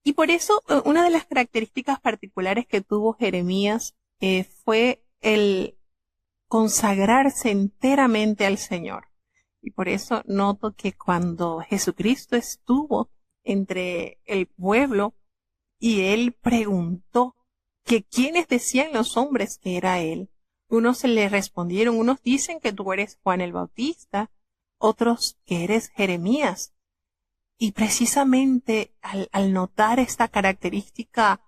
Y por eso una de las características particulares que tuvo Jeremías fue el consagrarse enteramente al Señor. Y por eso noto que cuando Jesucristo estuvo entre el pueblo y él preguntó que quiénes decían los hombres que era él, unos se le respondieron, unos dicen que tú eres Juan el Bautista, otros que eres Jeremías. Y precisamente al notar esta característica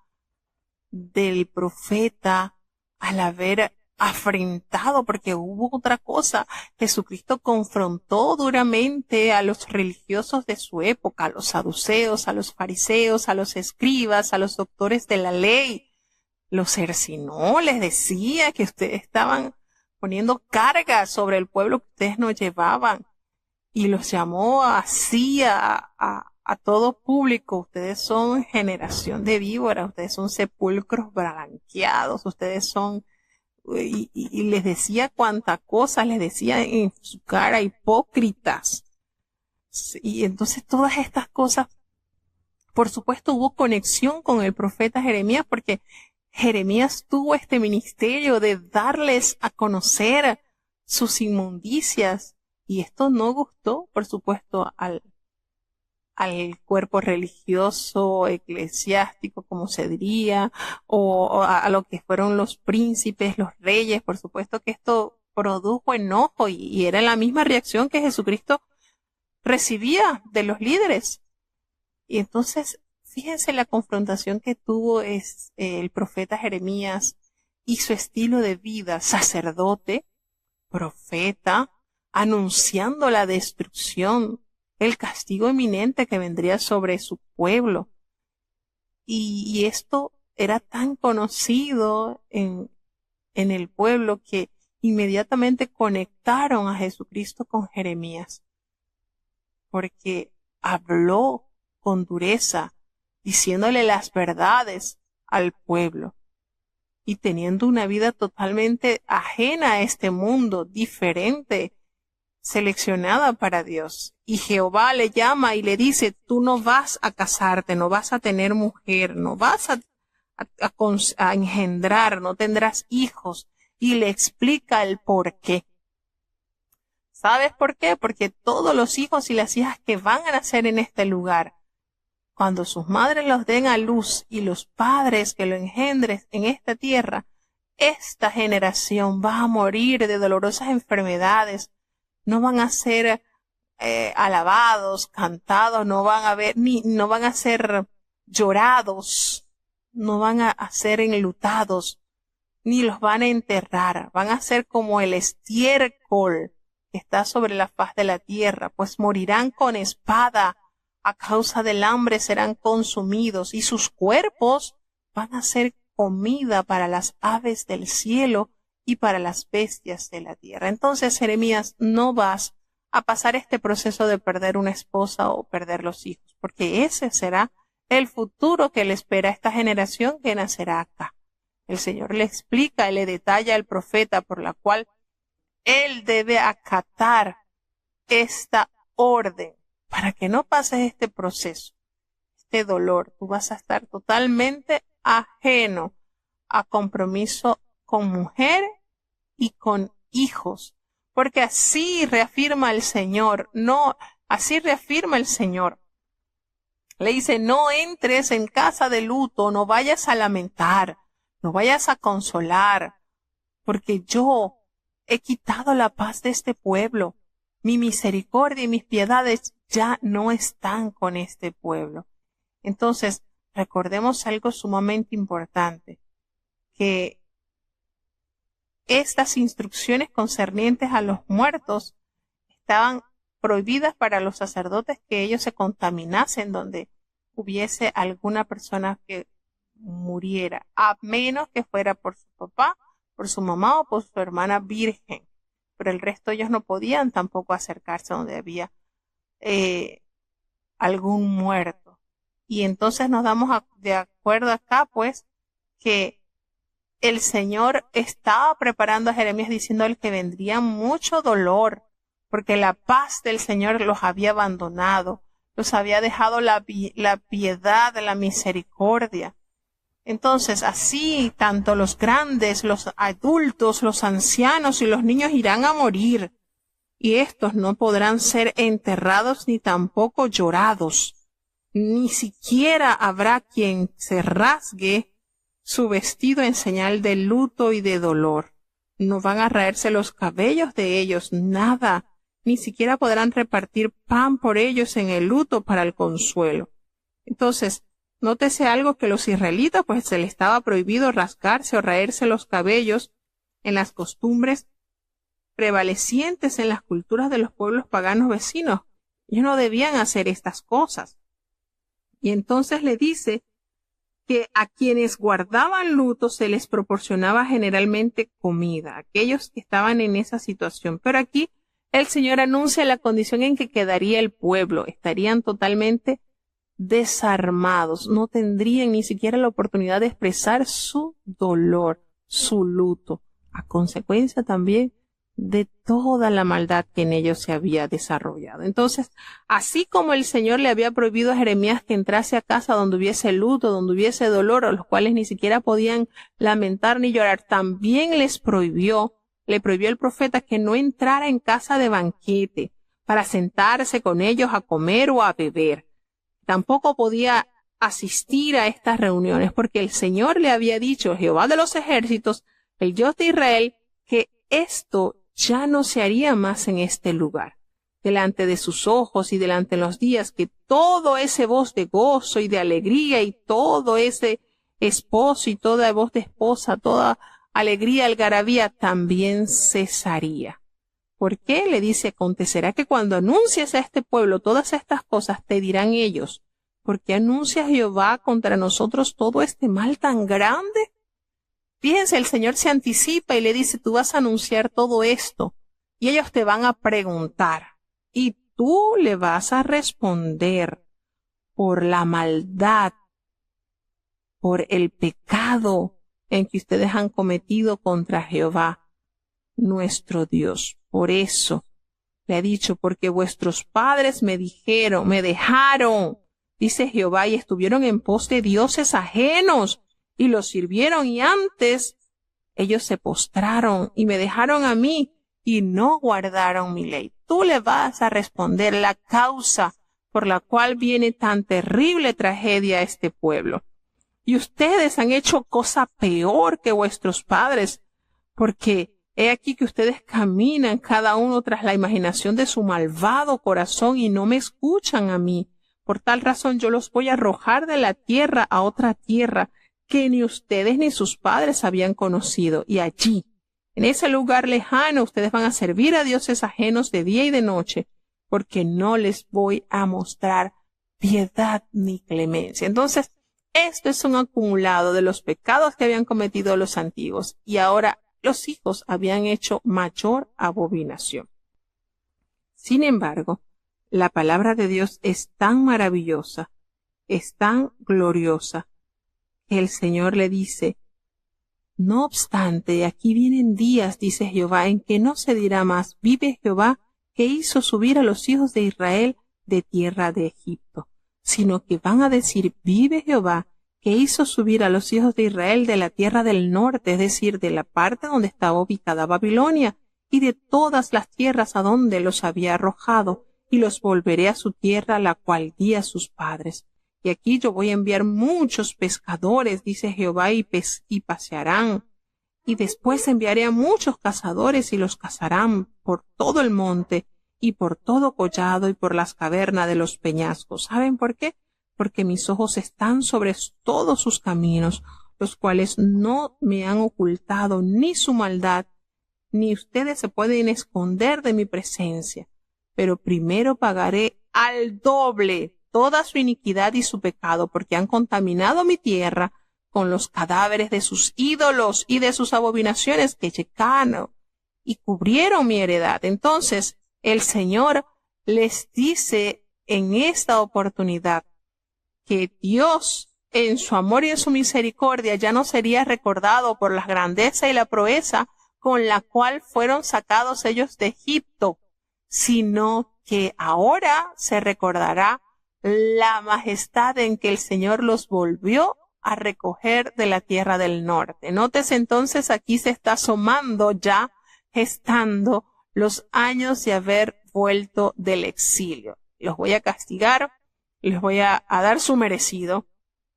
del profeta, al haber afrentado, porque hubo otra cosa, Jesucristo confrontó duramente a los religiosos de su época, a los saduceos, a los fariseos, a los escribas, a los doctores de la ley. Los cercinó, les decía que ustedes estaban poniendo cargas sobre el pueblo que ustedes no llevaban, y los llamó así a todo público. Ustedes son generación de víboras, ustedes son sepulcros blanqueados, ustedes son, y les decía cuánta cosa, les decía en su cara, hipócritas. Y entonces todas estas cosas, por supuesto, hubo conexión con el profeta Jeremías, porque Jeremías tuvo este ministerio de darles a conocer sus inmundicias, y esto no gustó, por supuesto, al cuerpo religioso, eclesiástico, como se diría, o a lo que fueron los príncipes, los reyes. Por supuesto que esto produjo enojo y era la misma reacción que Jesucristo recibía de los líderes. Y entonces, fíjense la confrontación que tuvo el profeta Jeremías y su estilo de vida: sacerdote, profeta, anunciando la destrucción, el castigo inminente que vendría sobre su pueblo. Y esto era tan conocido en el pueblo que inmediatamente conectaron a Jesucristo con Jeremías, porque habló con dureza, diciéndole las verdades al pueblo y teniendo una vida totalmente ajena a este mundo, diferente, seleccionada para Dios. Y Jehová le llama y le dice: tú no vas a casarte, no vas a tener mujer, no vas a engendrar, no tendrás hijos. Y le explica el por qué. ¿Sabes por qué? Porque todos los hijos y las hijas que van a nacer en este lugar, cuando sus madres los den a luz y los padres que lo engendren en esta tierra, esta generación va a morir de dolorosas enfermedades. No van a ser alabados, cantados, no van a ser llorados, no van a ser enlutados, ni los van a enterrar. Van a ser como el estiércol que está sobre la faz de la tierra, pues morirán con espada, a causa del hambre serán consumidos, y sus cuerpos van a ser comida para las aves del cielo y para las bestias de la tierra. Entonces, Jeremías, no vas a pasar este proceso de perder una esposa o perder los hijos, porque ese será el futuro que le espera a esta generación que nacerá acá. El Señor le explica y le detalla al profeta por la cual él debe acatar esta orden para que no pases este proceso, este dolor. Tú vas a estar totalmente ajeno a compromiso con mujer y con hijos, porque así reafirma el Señor. Así reafirma el Señor. Le dice: no entres en casa de luto, no vayas a lamentar, no vayas a consolar, porque yo he quitado la paz de este pueblo. Mi misericordia y mis piedades ya no están con este pueblo. Entonces, recordemos algo sumamente importante, que estas instrucciones concernientes a los muertos estaban prohibidas para los sacerdotes, que ellos se contaminasen donde hubiese alguna persona que muriera, a menos que fuera por su papá, por su mamá o por su hermana virgen. Pero el resto ellos no podían tampoco acercarse donde había algún muerto. Y entonces nos damos de acuerdo acá, pues, que el Señor estaba preparando a Jeremías diciéndole que vendría mucho dolor, porque la paz del Señor los había abandonado, los había dejado la piedad, la misericordia. Entonces, así, tanto los grandes, los adultos, los ancianos y los niños irán a morir, y estos no podrán ser enterrados ni tampoco llorados. Ni siquiera habrá quien se rasgue su vestido en señal de luto y de dolor. No van a raerse los cabellos de ellos, nada. Ni siquiera podrán repartir pan por ellos en el luto para el consuelo. Entonces, nótese algo que los israelitas, pues se les estaba prohibido rasgarse o raerse los cabellos en las costumbres prevalecientes en las culturas de los pueblos paganos vecinos. Ellos no debían hacer estas cosas. Y entonces le dice que a quienes guardaban luto se les proporcionaba generalmente comida, aquellos que estaban en esa situación. Pero aquí el Señor anuncia la condición en que quedaría el pueblo. Estarían totalmente desarmados, no tendrían ni siquiera la oportunidad de expresar su dolor, su luto, a consecuencia también de toda la maldad que en ellos se había desarrollado. Entonces, así como el Señor le había prohibido a Jeremías que entrase a casa donde hubiese luto, donde hubiese dolor, a los cuales ni siquiera podían lamentar ni llorar, también le prohibió el profeta que no entrara en casa de banquete para sentarse con ellos a comer o a beber. Tampoco podía asistir a estas reuniones porque el Señor le había dicho, Jehová de los ejércitos, el Dios de Israel, que esto ya no se haría más en este lugar. Delante de sus ojos y delante de los días, que todo ese voz de gozo y de alegría y todo ese esposo y toda voz de esposa, toda alegría, algarabía, también cesaría. ¿Por qué? Le dice, acontecerá que cuando anuncies a este pueblo todas estas cosas, te dirán ellos, ¿por qué anuncia Jehová contra nosotros todo este mal tan grande? Fíjense, el Señor se anticipa y le dice, tú vas a anunciar todo esto, y ellos te van a preguntar, y tú le vas a responder por la maldad, por el pecado en que ustedes han cometido contra Jehová, nuestro Dios. Por eso le ha dicho, porque vuestros padres me dejaron, dice Jehová, y estuvieron en pos de dioses ajenos, y los sirvieron, y antes ellos se postraron y me dejaron a mí, y no guardaron mi ley. Tú le vas a responder la causa por la cual viene tan terrible tragedia a este pueblo. Y ustedes han hecho cosa peor que vuestros padres, porque he aquí que ustedes caminan cada uno tras la imaginación de su malvado corazón y no me escuchan a mí. Por tal razón yo los voy a arrojar de la tierra a otra tierra que ni ustedes ni sus padres habían conocido. Y allí, en ese lugar lejano, ustedes van a servir a dioses ajenos de día y de noche, porque no les voy a mostrar piedad ni clemencia. Entonces, esto es un acumulado de los pecados que habían cometido los antiguos, y ahora los hijos habían hecho mayor abominación. Sin embargo, la palabra de Dios es tan maravillosa, es tan gloriosa, que el Señor le dice, no obstante, aquí vienen días, dice Jehová, en que no se dirá más, vive Jehová, que hizo subir a los hijos de Israel de tierra de Egipto, sino que van a decir, vive Jehová, que hizo subir a los hijos de Israel de la tierra del norte, es decir, de la parte donde estaba ubicada Babilonia, y de todas las tierras a donde los había arrojado, y los volveré a su tierra, la cual di a sus padres. Y aquí yo voy a enviar muchos pescadores, dice Jehová, y pasearán. Y después enviaré a muchos cazadores, y los cazarán por todo el monte, y por todo collado, y por las cavernas de los peñascos. ¿Saben por qué? Porque mis ojos están sobre todos sus caminos, los cuales no me han ocultado ni su maldad, ni ustedes se pueden esconder de mi presencia. Pero primero pagaré al doble toda su iniquidad y su pecado, porque han contaminado mi tierra con los cadáveres de sus ídolos y de sus abominaciones que llegaron y cubrieron mi heredad. Entonces, el Señor les dice en esta oportunidad que Dios, en su amor y en su misericordia, ya no sería recordado por la grandeza y la proeza con la cual fueron sacados ellos de Egipto, sino que ahora se recordará la majestad en que el Señor los volvió a recoger de la tierra del norte. Nótese entonces, aquí se está asomando ya, gestando los años de haber vuelto del exilio. Los voy a castigar, les voy a dar su merecido,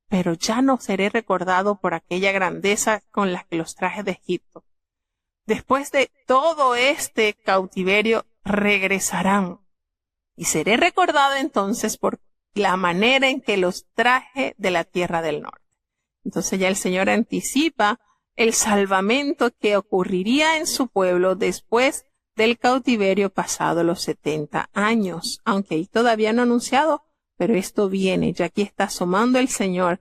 pero ya no seré recordado por aquella grandeza con la que los traje de Egipto. Después de todo este cautiverio regresarán y seré recordado entonces por la manera en que los traje de la tierra del norte. Entonces ya el Señor anticipa el salvamento que ocurriría en su pueblo después del cautiverio pasado los 70 años, aunque ahí todavía no ha anunciado, pero esto viene, ya aquí está asomando el Señor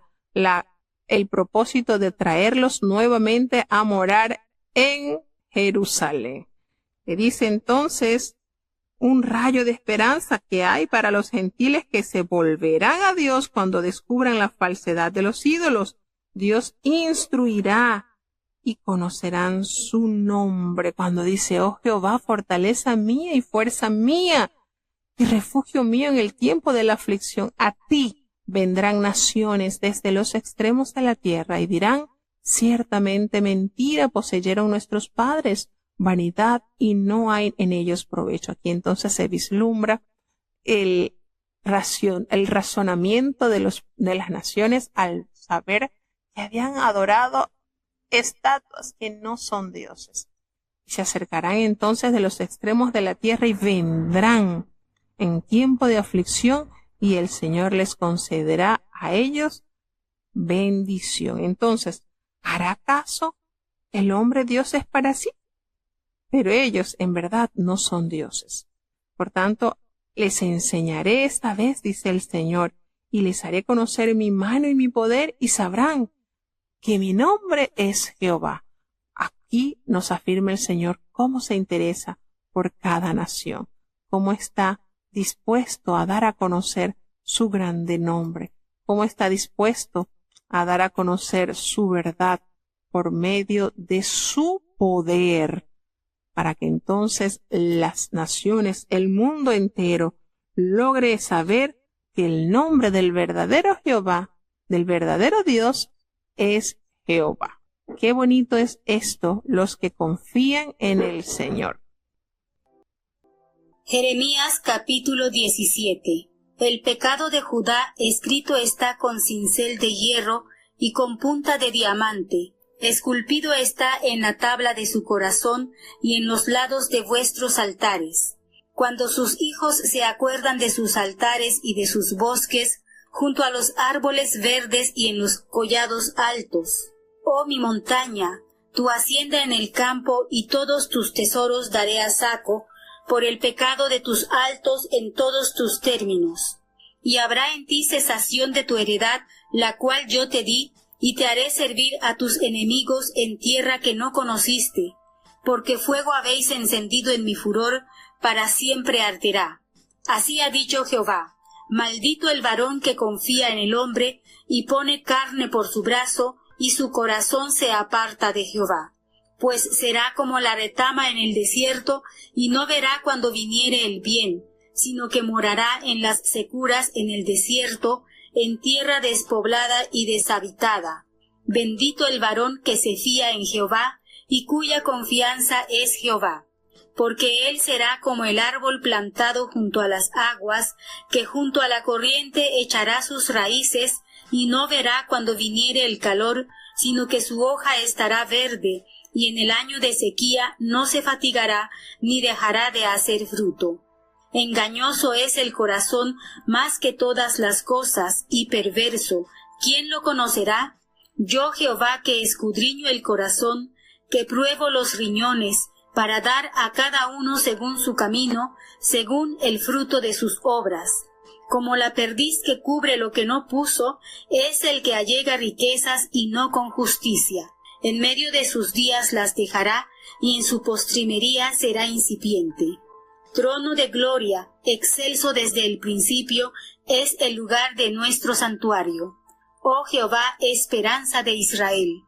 el propósito de traerlos nuevamente a morar en Jerusalén. Le dice entonces un rayo de esperanza que hay para los gentiles que se volverán a Dios cuando descubran la falsedad de los ídolos. Dios instruirá y conocerán su nombre cuando dice: oh Jehová, fortaleza mía y fuerza mía y refugio mío en el tiempo de la aflicción. A ti vendrán naciones desde los extremos de la tierra y dirán: ciertamente mentira poseyeron nuestros padres, vanidad, y no hay en ellos provecho. Aquí entonces se vislumbra el razonamiento de las naciones al saber que habían adorado estatuas que no son dioses. Se acercarán entonces de los extremos de la tierra y vendrán en tiempo de aflicción, y el Señor les concederá a ellos bendición. Entonces, ¿hará caso el hombre dioses para sí? Pero ellos en verdad no son dioses. Por tanto, les enseñaré esta vez, dice el Señor, y les haré conocer mi mano y mi poder, y sabrán que mi nombre es Jehová. Aquí nos afirma el Señor cómo se interesa por cada nación, cómo está dispuesto a dar a conocer su grande nombre, cómo está dispuesto a dar a conocer su verdad por medio de su poder, para que entonces las naciones, el mundo entero, logre saber que el nombre del verdadero Jehová, del verdadero Dios, es Jehová. Qué bonito es esto, los que confían en el Señor. Jeremías capítulo 17. El pecado de Judá escrito está con cincel de hierro y con punta de diamante. Esculpido está en la tabla de su corazón y en los lados de vuestros altares. Cuando sus hijos se acuerdan de sus altares y de sus bosques, junto a los árboles verdes y en los collados altos. Oh mi montaña, tu hacienda en el campo y todos tus tesoros daré a saco, por el pecado de tus altos en todos tus términos. Y habrá en ti cesación de tu heredad, la cual yo te di, y te haré servir a tus enemigos en tierra que no conociste, porque fuego habéis encendido en mi furor, para siempre arderá. Así ha dicho Jehová: maldito el varón que confía en el hombre, y pone carne por su brazo, y su corazón se aparta de Jehová. Pues será como la retama en el desierto, y no verá cuando viniere el bien, sino que morará en las securas en el desierto, en tierra despoblada y deshabitada. Bendito el varón que se fía en Jehová, y cuya confianza es Jehová. Porque él será como el árbol plantado junto a las aguas, que junto a la corriente echará sus raíces, y no verá cuando viniere el calor, sino que su hoja estará verde, y en el año de sequía no se fatigará, ni dejará de hacer fruto. Engañoso es el corazón más que todas las cosas, y perverso. ¿Quién lo conocerá? Yo Jehová, que escudriño el corazón, que pruebo los riñones, para dar a cada uno según su camino, según el fruto de sus obras. Como la perdiz que cubre lo que no puso, es el que allega riquezas y no con justicia. En medio de sus días las dejará, y en su postrimería será incipiente. Trono de gloria, excelso desde el principio, es el lugar de nuestro santuario. Oh Jehová, esperanza de Israel.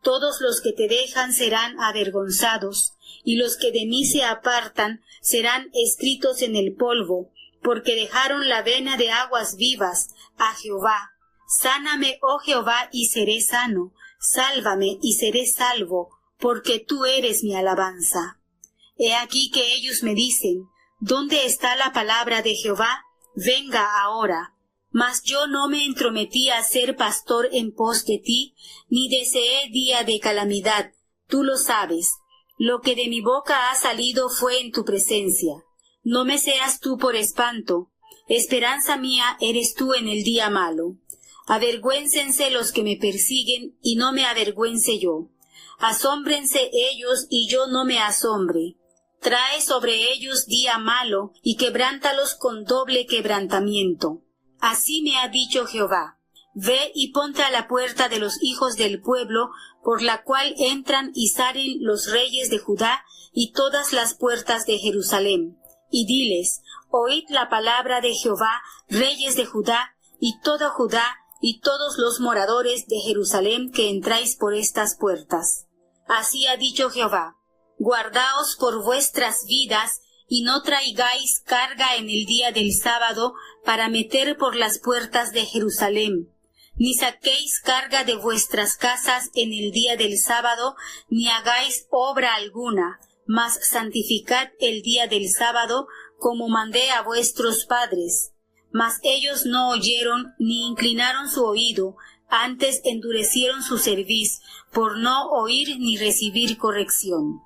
Todos los que te dejan serán avergonzados, y los que de mí se apartan serán escritos en el polvo, porque dejaron la vena de aguas vivas a Jehová. Sáname, oh Jehová, y seré sano. Sálvame, y seré salvo, porque tú eres mi alabanza. He aquí que ellos me dicen, ¿dónde está la palabra de Jehová? Venga ahora. Mas yo no me entrometí a ser pastor en pos de ti, ni deseé día de calamidad. Tú lo sabes. Lo que de mi boca ha salido fue en tu presencia. No me seas tú por espanto. Esperanza mía eres tú en el día malo. Avergüéncense los que me persiguen, y no me avergüence yo. Asómbrense ellos, y yo no me asombre. Trae sobre ellos día malo, y quebrántalos con doble quebrantamiento. Así me ha dicho Jehová. Ve y ponte a la puerta de los hijos del pueblo, por la cual entran y salen los reyes de Judá, y todas las puertas de Jerusalén. Y diles, oíd la palabra de Jehová, reyes de Judá, y todo Judá, y todos los moradores de Jerusalén que entráis por estas puertas. Así ha dicho Jehová, guardaos por vuestras vidas, y no traigáis carga en el día del sábado para meter por las puertas de Jerusalén, ni saquéis carga de vuestras casas en el día del sábado, ni hagáis obra alguna, mas santificad el día del sábado, como mandé a vuestros padres. Mas ellos no oyeron, ni inclinaron su oído, antes endurecieron su cerviz, por no oír ni recibir corrección.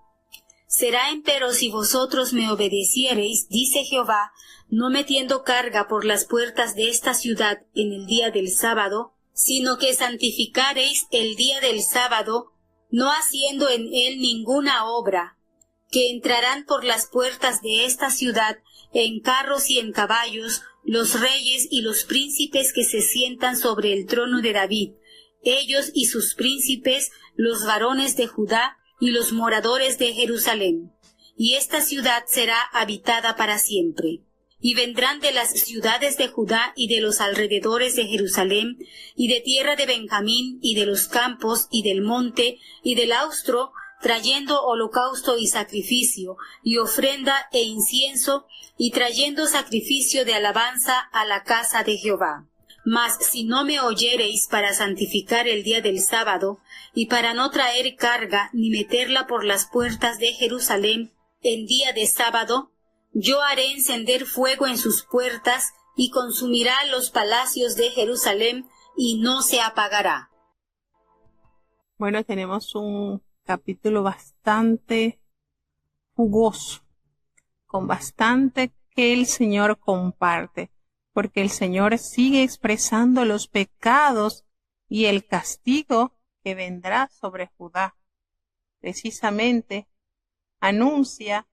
Será empero si vosotros me obedeciereis, dice Jehová, no metiendo carga por las puertas de esta ciudad en el día del sábado, sino que santificareis el día del sábado, no haciendo en él ninguna obra, que entrarán por las puertas de esta ciudad en carros y en caballos, los reyes y los príncipes que se sientan sobre el trono de David, ellos y sus príncipes, los varones de Judá y los moradores de Jerusalén. Y esta ciudad será habitada para siempre. Y vendrán de las ciudades de Judá y de los alrededores de Jerusalén, y de tierra de Benjamín, y de los campos, y del monte, y del austro, trayendo holocausto y sacrificio, y ofrenda e incienso, y trayendo sacrificio de alabanza a la casa de Jehová. Mas si no me oyereis para santificar el día del sábado, y para no traer carga ni meterla por las puertas de Jerusalén en día de sábado, yo haré encender fuego en sus puertas, y consumirá los palacios de Jerusalén, y no se apagará. Bueno, tenemos un capítulo bastante jugoso, con bastante que el Señor comparte, porque el Señor sigue expresando los pecados y el castigo que vendrá sobre Judá. Precisamente anuncia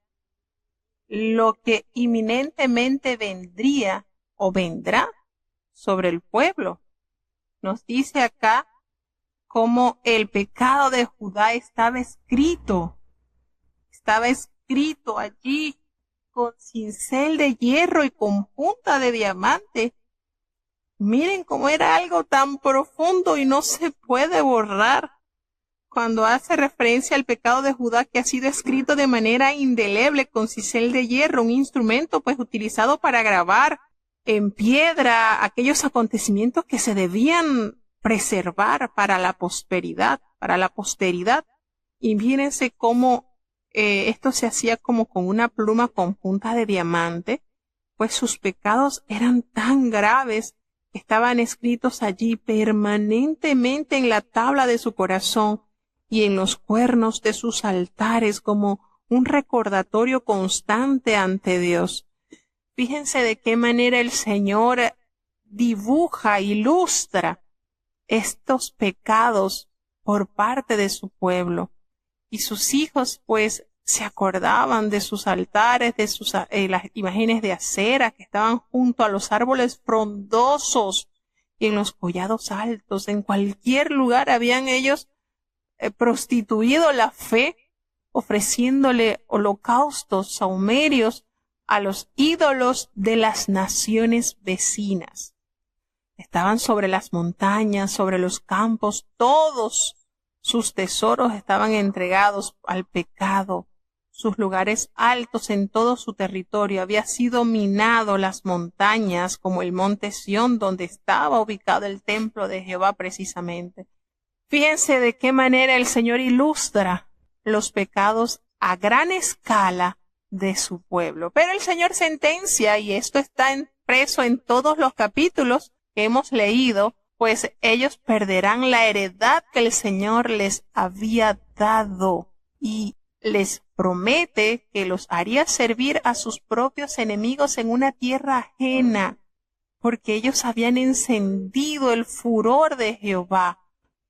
lo que inminentemente vendría o vendrá sobre el pueblo. Nos dice acá cómo el pecado de Judá estaba escrito allí con cincel de hierro y con punta de diamante. Miren cómo era algo tan profundo y no se puede borrar. Cuando hace referencia al pecado de Judá, que ha sido escrito de manera indeleble con cincel de hierro, un instrumento pues utilizado para grabar en piedra aquellos acontecimientos que se debían preservar para la posteridad. Y fíjense cómo esto se hacía como con una pluma con punta de diamante, pues sus pecados eran tan graves que estaban escritos allí permanentemente en la tabla de su corazón y en los cuernos de sus altares como un recordatorio constante ante Dios. Fíjense de qué manera el Señor dibuja, ilustra estos pecados por parte de su pueblo. Y sus hijos, pues, se acordaban de sus altares, de sus las imágenes de acera que estaban junto a los árboles frondosos y en los collados altos. En cualquier lugar habían ellos prostituido la fe, ofreciéndole holocaustos, sahumerios a los ídolos de las naciones vecinas. Estaban sobre las montañas, sobre los campos, todos sus tesoros estaban entregados al pecado. Sus lugares altos en todo su territorio había sido minado, las montañas como el monte Sión, donde estaba ubicado el templo de Jehová precisamente. Fíjense de qué manera el Señor ilustra los pecados a gran escala de su pueblo. Pero el Señor sentencia, y esto está impreso en todos los capítulos que hemos leído, pues ellos perderán la heredad que el Señor les había dado y les promete que los haría servir a sus propios enemigos en una tierra ajena, porque ellos habían encendido el furor de Jehová,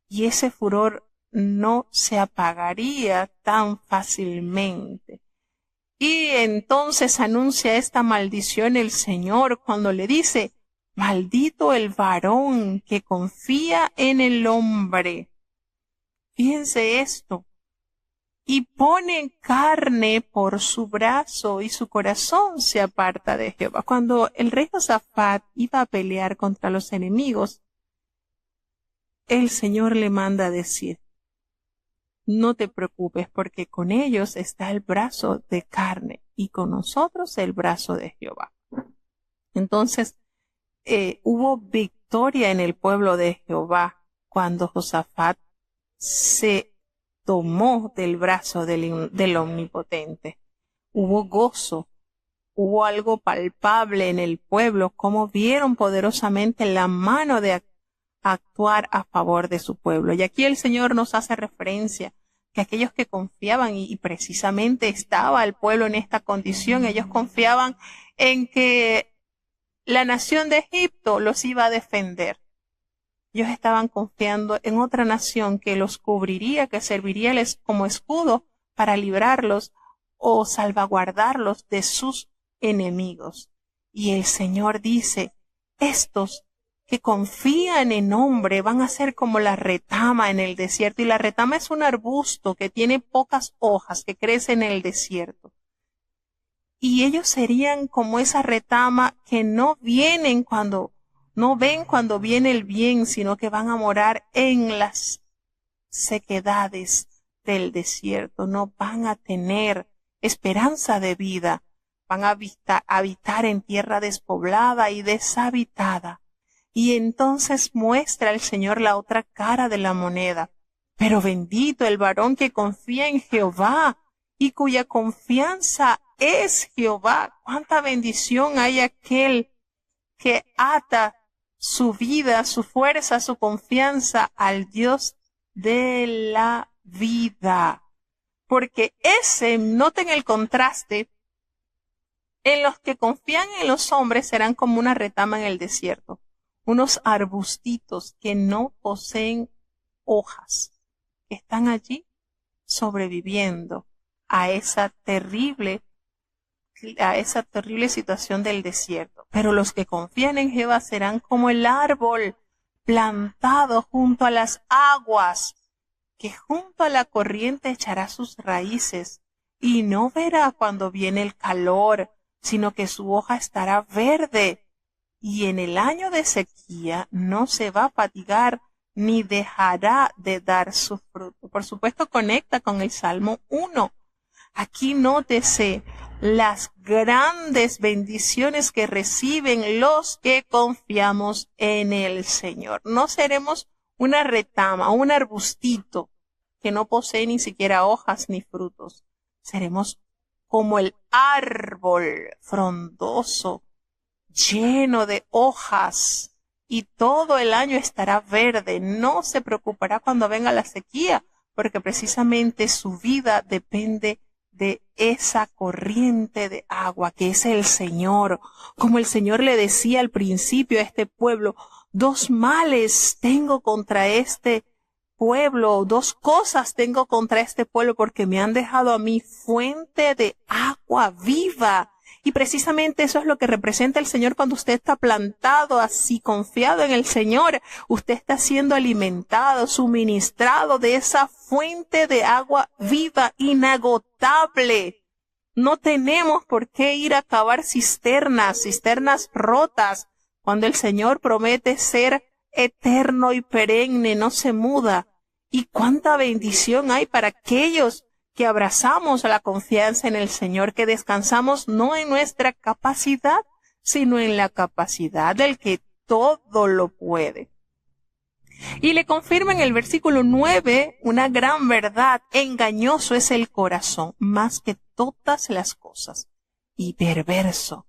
y ese furor no se apagaría tan fácilmente. Y entonces anuncia esta maldición el Señor cuando le dice: maldito el varón que confía en el hombre. Fíjense esto. Y pone carne por su brazo y su corazón se aparta de Jehová. Cuando el rey Josafat iba a pelear contra los enemigos, el Señor le manda decir: no te preocupes, porque con ellos está el brazo de carne y con nosotros el brazo de Jehová. Entonces, hubo victoria en el pueblo de Jehová cuando Josafat se tomó del brazo del Omnipotente. Hubo gozo, hubo algo palpable en el pueblo, como vieron poderosamente la mano de actuar a favor de su pueblo. Y aquí el Señor nos hace referencia que aquellos que confiaban, y precisamente estaba el pueblo en esta condición, ellos confiaban en que la nación de Egipto los iba a defender. Ellos estaban confiando en otra nación que los cubriría, que serviríales como escudo para librarlos o salvaguardarlos de sus enemigos. Y el Señor dice: estos que confían en hombre van a ser como la retama en el desierto. Y la retama es un arbusto que tiene pocas hojas, que crece en el desierto. Y ellos serían como esa retama que no ven cuando viene el bien, sino que van a morar en las sequedades del desierto. No van a tener esperanza de vida. Van a habitar en tierra despoblada y deshabitada. Y entonces muestra el Señor la otra cara de la moneda. Pero bendito el varón que confía en Jehová y cuya confianza es Jehová. Cuánta bendición hay aquel que ata su vida, su fuerza, su confianza al Dios de la vida. Porque noten el contraste, en los que confían en los hombres serán como una retama en el desierto, unos arbustitos que no poseen hojas, que están allí sobreviviendo a esa terrible situación del desierto. Pero los que confían en Jehová serán como el árbol plantado junto a las aguas, que junto a la corriente echará sus raíces y no verá cuando viene el calor, sino que su hoja estará verde, y en el año de sequía no se va a fatigar ni dejará de dar su fruto. Por supuesto, conecta con el Salmo 1. Aquí nótese las grandes bendiciones que reciben los que confiamos en el Señor. No seremos una retama, un arbustito que no posee ni siquiera hojas ni frutos. Seremos como el árbol frondoso, lleno de hojas, y todo el año estará verde. No se preocupará cuando venga la sequía, porque precisamente su vida depende de esa corriente de agua que es el Señor. Como el Señor le decía al principio a este pueblo: 2 males tengo contra este pueblo, 2 cosas tengo contra este pueblo, porque me han dejado a mí fuente de agua viva. Y precisamente eso es lo que representa el Señor cuando usted está plantado así, confiado en el Señor. Usted está siendo alimentado, suministrado de esa fuente de agua viva, inagotable. No tenemos por qué ir a cavar cisternas rotas, cuando el Señor promete ser eterno y perenne, no se muda. Y cuánta bendición hay para aquellos que abrazamos la confianza en el Señor, que descansamos no en nuestra capacidad, sino en la capacidad del que todo lo puede. Y le confirma en el versículo 9 una gran verdad: engañoso es el corazón más que todas las cosas, y perverso.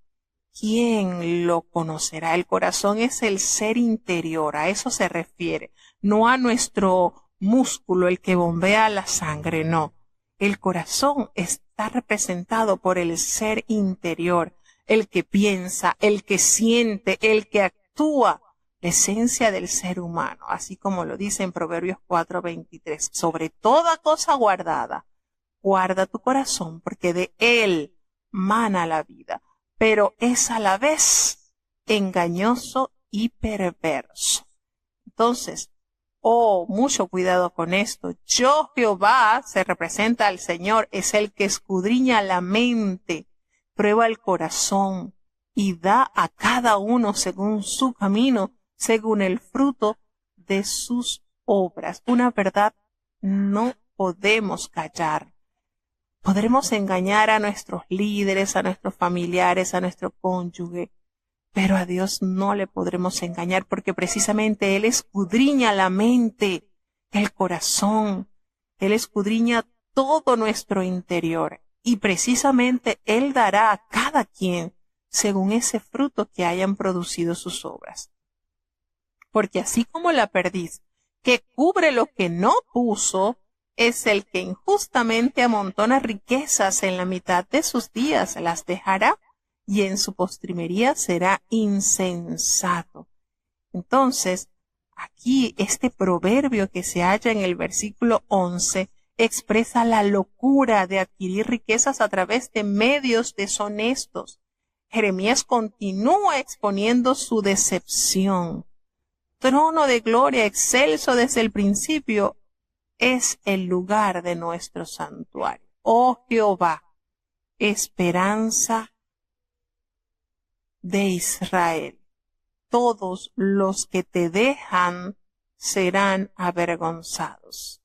¿Quién lo conocerá? El corazón es el ser interior, a eso se refiere, no a nuestro músculo, el que bombea la sangre, no. El corazón está representado por el ser interior, el que piensa, el que siente, el que actúa, la esencia del ser humano, así como lo dice en Proverbios 4:23. Sobre toda cosa guardada, guarda tu corazón, porque de él mana la vida, pero es a la vez engañoso y perverso. Entonces, mucho cuidado con esto. Yo, Jehová, se representa al Señor, es el que escudriña la mente, prueba el corazón y da a cada uno según su camino, según el fruto de sus obras. Una verdad no podemos callar. Podremos engañar a nuestros líderes, a nuestros familiares, a nuestro cónyuge, pero a Dios no le podremos engañar, porque precisamente Él escudriña la mente, el corazón. Él escudriña todo nuestro interior, y precisamente Él dará a cada quien según ese fruto que hayan producido sus obras. Porque así como la perdiz que cubre lo que no puso, es el que injustamente amontona riquezas en la mitad de sus días, las dejará, y en su postrimería será insensato. Entonces, aquí este proverbio que se halla en el versículo 11 expresa la locura de adquirir riquezas a través de medios deshonestos. Jeremías continúa exponiendo su decepción. Trono de gloria excelso desde el principio es el lugar de nuestro santuario. Oh Jehová, esperanza de Israel. Todos los que te dejan serán avergonzados,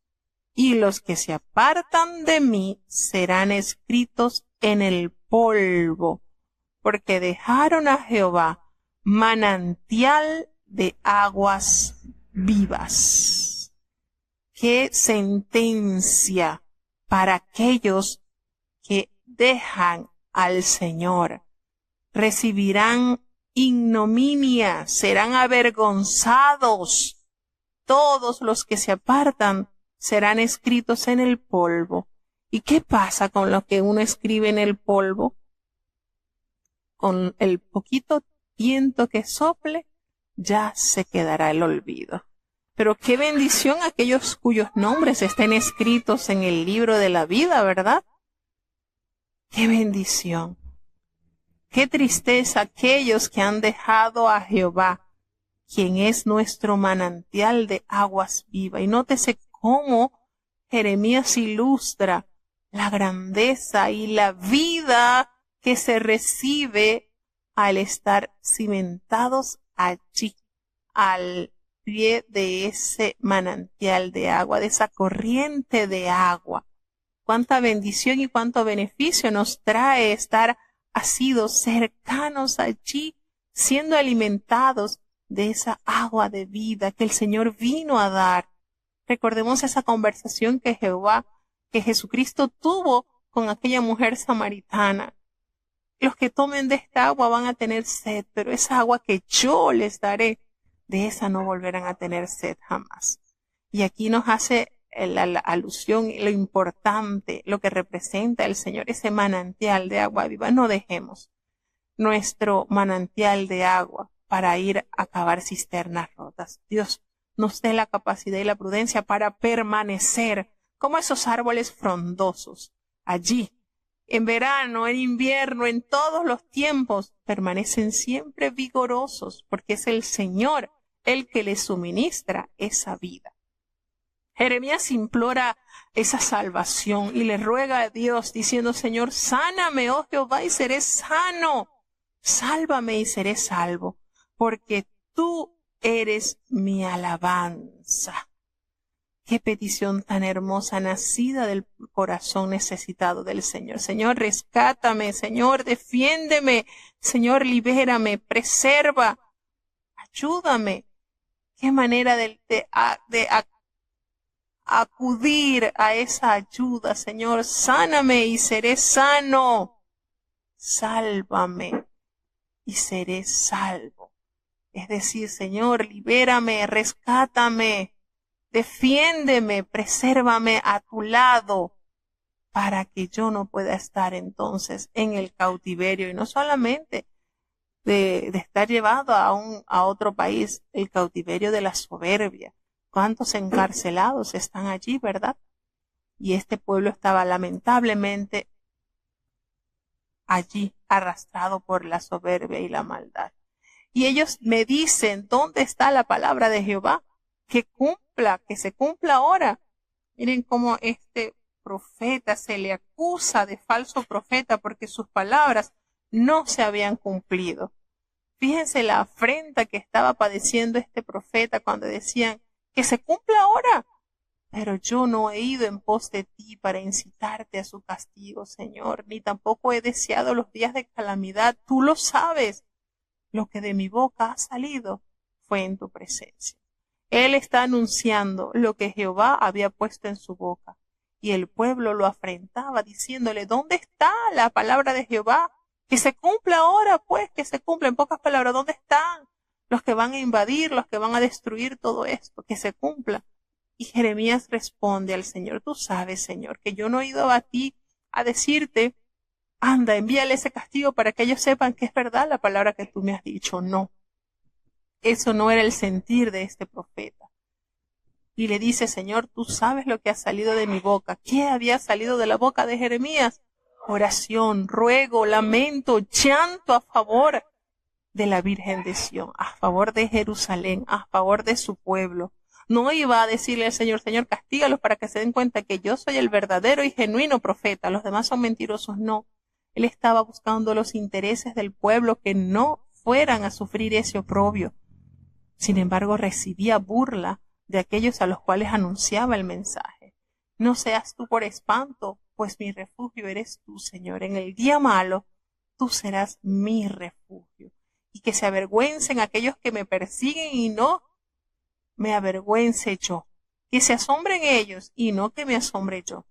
y los que se apartan de mí serán escritos en el polvo, porque dejaron a Jehová manantial de aguas vivas. ¡Qué sentencia para aquellos que dejan al Señor! Recibirán ignominia, serán avergonzados. Todos los que se apartan serán escritos en el polvo. ¿Y qué pasa con lo que uno escribe en el polvo? Con el poquito viento que sople, ya se quedará el olvido. Pero qué bendición aquellos cuyos nombres estén escritos en el libro de la vida, ¿verdad? Qué bendición. Qué tristeza aquellos que han dejado a Jehová, quien es nuestro manantial de aguas vivas. Y nótese cómo Jeremías ilustra la grandeza y la vida que se recibe al estar cimentados allí, al pie de ese manantial de agua, de esa corriente de agua. Cuánta bendición y cuánto beneficio nos trae estar asidos, cercanos allí, siendo alimentados de esa agua de vida que el Señor vino a dar. Recordemos esa conversación que Jesucristo tuvo con aquella mujer samaritana. Los que tomen de esta agua van a tener sed, pero esa agua que yo les daré, de esa no volverán a tener sed jamás. Y aquí nos hace la alusión, lo importante, lo que representa el Señor, ese manantial de agua viva. No dejemos nuestro manantial de agua para ir a cavar cisternas rotas. Dios nos dé la capacidad y la prudencia para permanecer como esos árboles frondosos allí. En verano, en invierno, en todos los tiempos, permanecen siempre vigorosos, porque es el Señor el que les suministra esa vida. Jeremías implora esa salvación y le ruega a Dios diciendo: Señor, sáname, oh Jehová, y seré sano. Sálvame y seré salvo, porque tú eres mi alabanza. Qué petición tan hermosa, nacida del corazón necesitado del Señor. Señor, rescátame, Señor, defiéndeme, Señor, libérame, preserva, ayúdame. Qué manera de acudir a esa ayuda, Señor. Sáname y seré sano. Sálvame y seré salvo. Es decir, Señor, libérame, rescátame. Defiéndeme, presérvame a tu lado, para que yo no pueda estar entonces en el cautiverio, y no solamente de estar llevado a otro país, el cautiverio de la soberbia. ¿Cuántos encarcelados están allí, verdad? Y este pueblo estaba lamentablemente allí, arrastrado por la soberbia y la maldad. Y ellos me dicen: ¿dónde está la palabra de Jehová? Que se cumpla ahora. Miren cómo este profeta se le acusa de falso profeta porque sus palabras no se habían cumplido. Fíjense la afrenta que estaba padeciendo este profeta cuando decían: que se cumpla ahora. Pero yo no he ido en pos de ti para incitarte a su castigo, Señor, ni tampoco he deseado los días de calamidad. Tú lo sabes. Lo que de mi boca ha salido fue en tu presencia. Él está anunciando lo que Jehová había puesto en su boca, y el pueblo lo afrentaba diciéndole: ¿dónde está la palabra de Jehová? Que se cumpla ahora, pues, que se cumpla. En pocas palabras, ¿dónde están los que van a invadir, los que van a destruir todo esto? Que se cumpla. Y Jeremías responde al Señor: tú sabes, Señor, que yo no he ido a ti a decirte: anda, envíale ese castigo para que ellos sepan que es verdad la palabra que tú me has dicho. No. Eso no era el sentir de este profeta. Y le dice: Señor, tú sabes lo que ha salido de mi boca. ¿Qué había salido de la boca de Jeremías? Oración, ruego, lamento, llanto a favor de la Virgen de Sión, a favor de Jerusalén, a favor de su pueblo. No iba a decirle al Señor: Señor, castígalos para que se den cuenta que yo soy el verdadero y genuino profeta, los demás son mentirosos. No. Él estaba buscando los intereses del pueblo, que no fueran a sufrir ese oprobio. Sin embargo, recibía burla de aquellos a los cuales anunciaba el mensaje. No seas tú por espanto, pues mi refugio eres tú, Señor. En el día malo, tú serás mi refugio. Y que se avergüencen aquellos que me persiguen y no me avergüence yo. Que se asombren ellos y no que me asombre yo.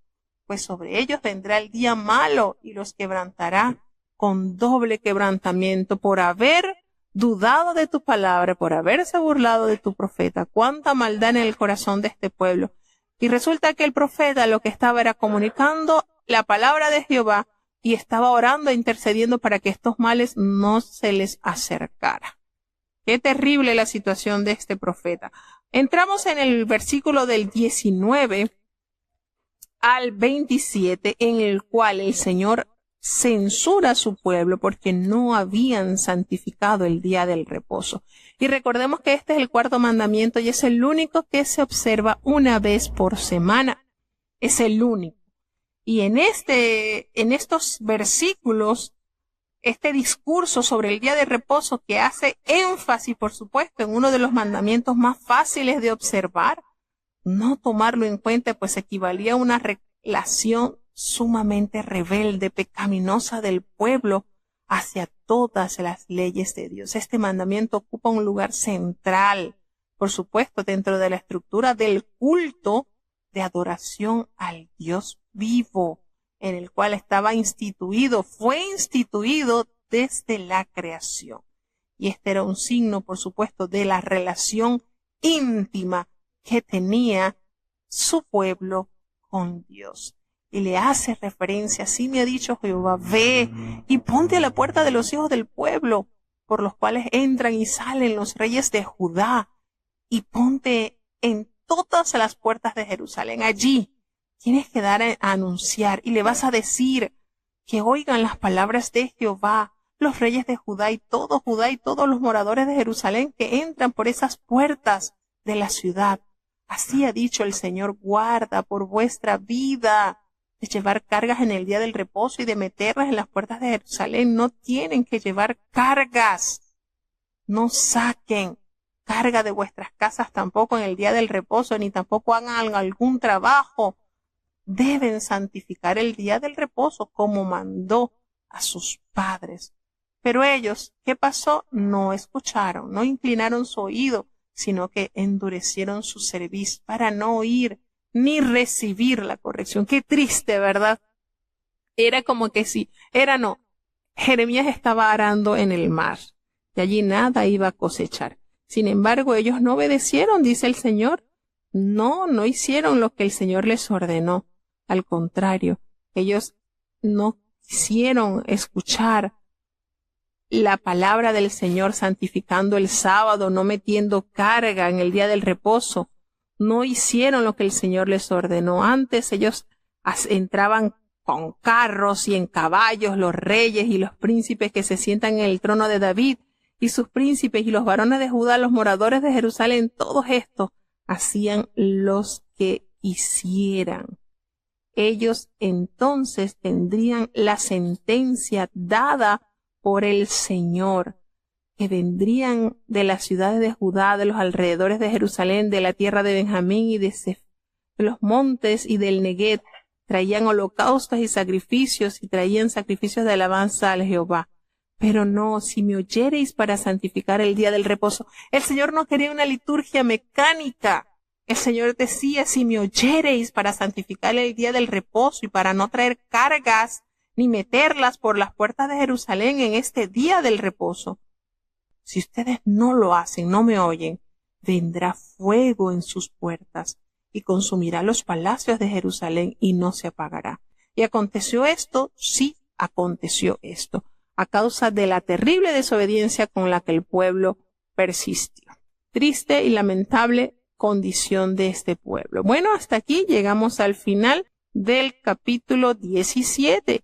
Pues sobre ellos vendrá el día malo y los quebrantará con doble quebrantamiento por haber dudado de tu palabra, por haberse burlado de tu profeta. Cuánta maldad en el corazón de este pueblo. Y resulta que el profeta lo que estaba era comunicando la palabra de Jehová y estaba orando e intercediendo para que estos males no se les acercara. Qué terrible la situación de este profeta. Entramos en el versículo del 19 al 27, en el cual el Señor censura a su pueblo porque no habían santificado el día del reposo. Y recordemos que este es el cuarto mandamiento y es el único que se observa una vez por semana. Es el único. Y en estos versículos, este discurso sobre el día de reposo, que hace énfasis, por supuesto, en uno de los mandamientos más fáciles de observar, no tomarlo en cuenta, pues equivalía a una relación sumamente rebelde, pecaminosa del pueblo hacia todas las leyes de Dios. Este mandamiento ocupa un lugar central, por supuesto, dentro de la estructura del culto de adoración al Dios vivo, en el cual fue instituido desde la creación. Y este era un signo, por supuesto, de la relación íntima que tenía su pueblo con Dios. Y le hace referencia: así me ha dicho Jehová, ve y ponte a la puerta de los hijos del pueblo, por los cuales entran y salen los reyes de Judá, y ponte en todas las puertas de Jerusalén. Allí tienes que dar a anunciar y le vas a decir que oigan las palabras de Jehová, los reyes de Judá y todos los moradores de Jerusalén que entran por esas puertas de la ciudad. Así ha dicho el Señor, guarda por vuestra vida de llevar cargas en el día del reposo y de meterlas en las puertas de Jerusalén. No tienen que llevar cargas. No saquen carga de vuestras casas tampoco en el día del reposo, ni tampoco hagan algún trabajo. Deben santificar el día del reposo como mandó a sus padres. Pero ellos, ¿qué pasó? No escucharon, no inclinaron su oído, sino que endurecieron su cerviz para no oír ni recibir la corrección. Qué triste, ¿verdad? Era como que Jeremías estaba arando en el mar y allí nada iba a cosechar. Sin embargo, ellos no obedecieron, dice el Señor. No hicieron lo que el Señor les ordenó. Al contrario, ellos no quisieron escuchar la palabra del Señor, santificando el sábado, no metiendo carga en el día del reposo. No hicieron lo que el Señor les ordenó. Antes ellos entraban con carros y en caballos, los reyes y los príncipes que se sientan en el trono de David, y sus príncipes y los varones de Judá, los moradores de Jerusalén, todos estos hacían los que quisieran. Ellos entonces tendrían la sentencia dada por el Señor, que vendrían de las ciudades de Judá, de los alrededores de Jerusalén, de la tierra de Benjamín y de los montes y del Neguet, traían holocaustos y sacrificios y traían sacrificios de alabanza al Jehová. Pero no, si me oyereis para santificar el día del reposo. El Señor no quería una liturgia mecánica. El Señor decía, si me oyereis para santificar el día del reposo y para no traer cargas ni meterlas por las puertas de Jerusalén en este día del reposo. Si ustedes no lo hacen, no me oyen, vendrá fuego en sus puertas y consumirá los palacios de Jerusalén y no se apagará. Y aconteció esto, sí, aconteció esto, a causa de la terrible desobediencia con la que el pueblo persistió. Triste y lamentable condición de este pueblo. Bueno, hasta aquí llegamos al final del capítulo 17.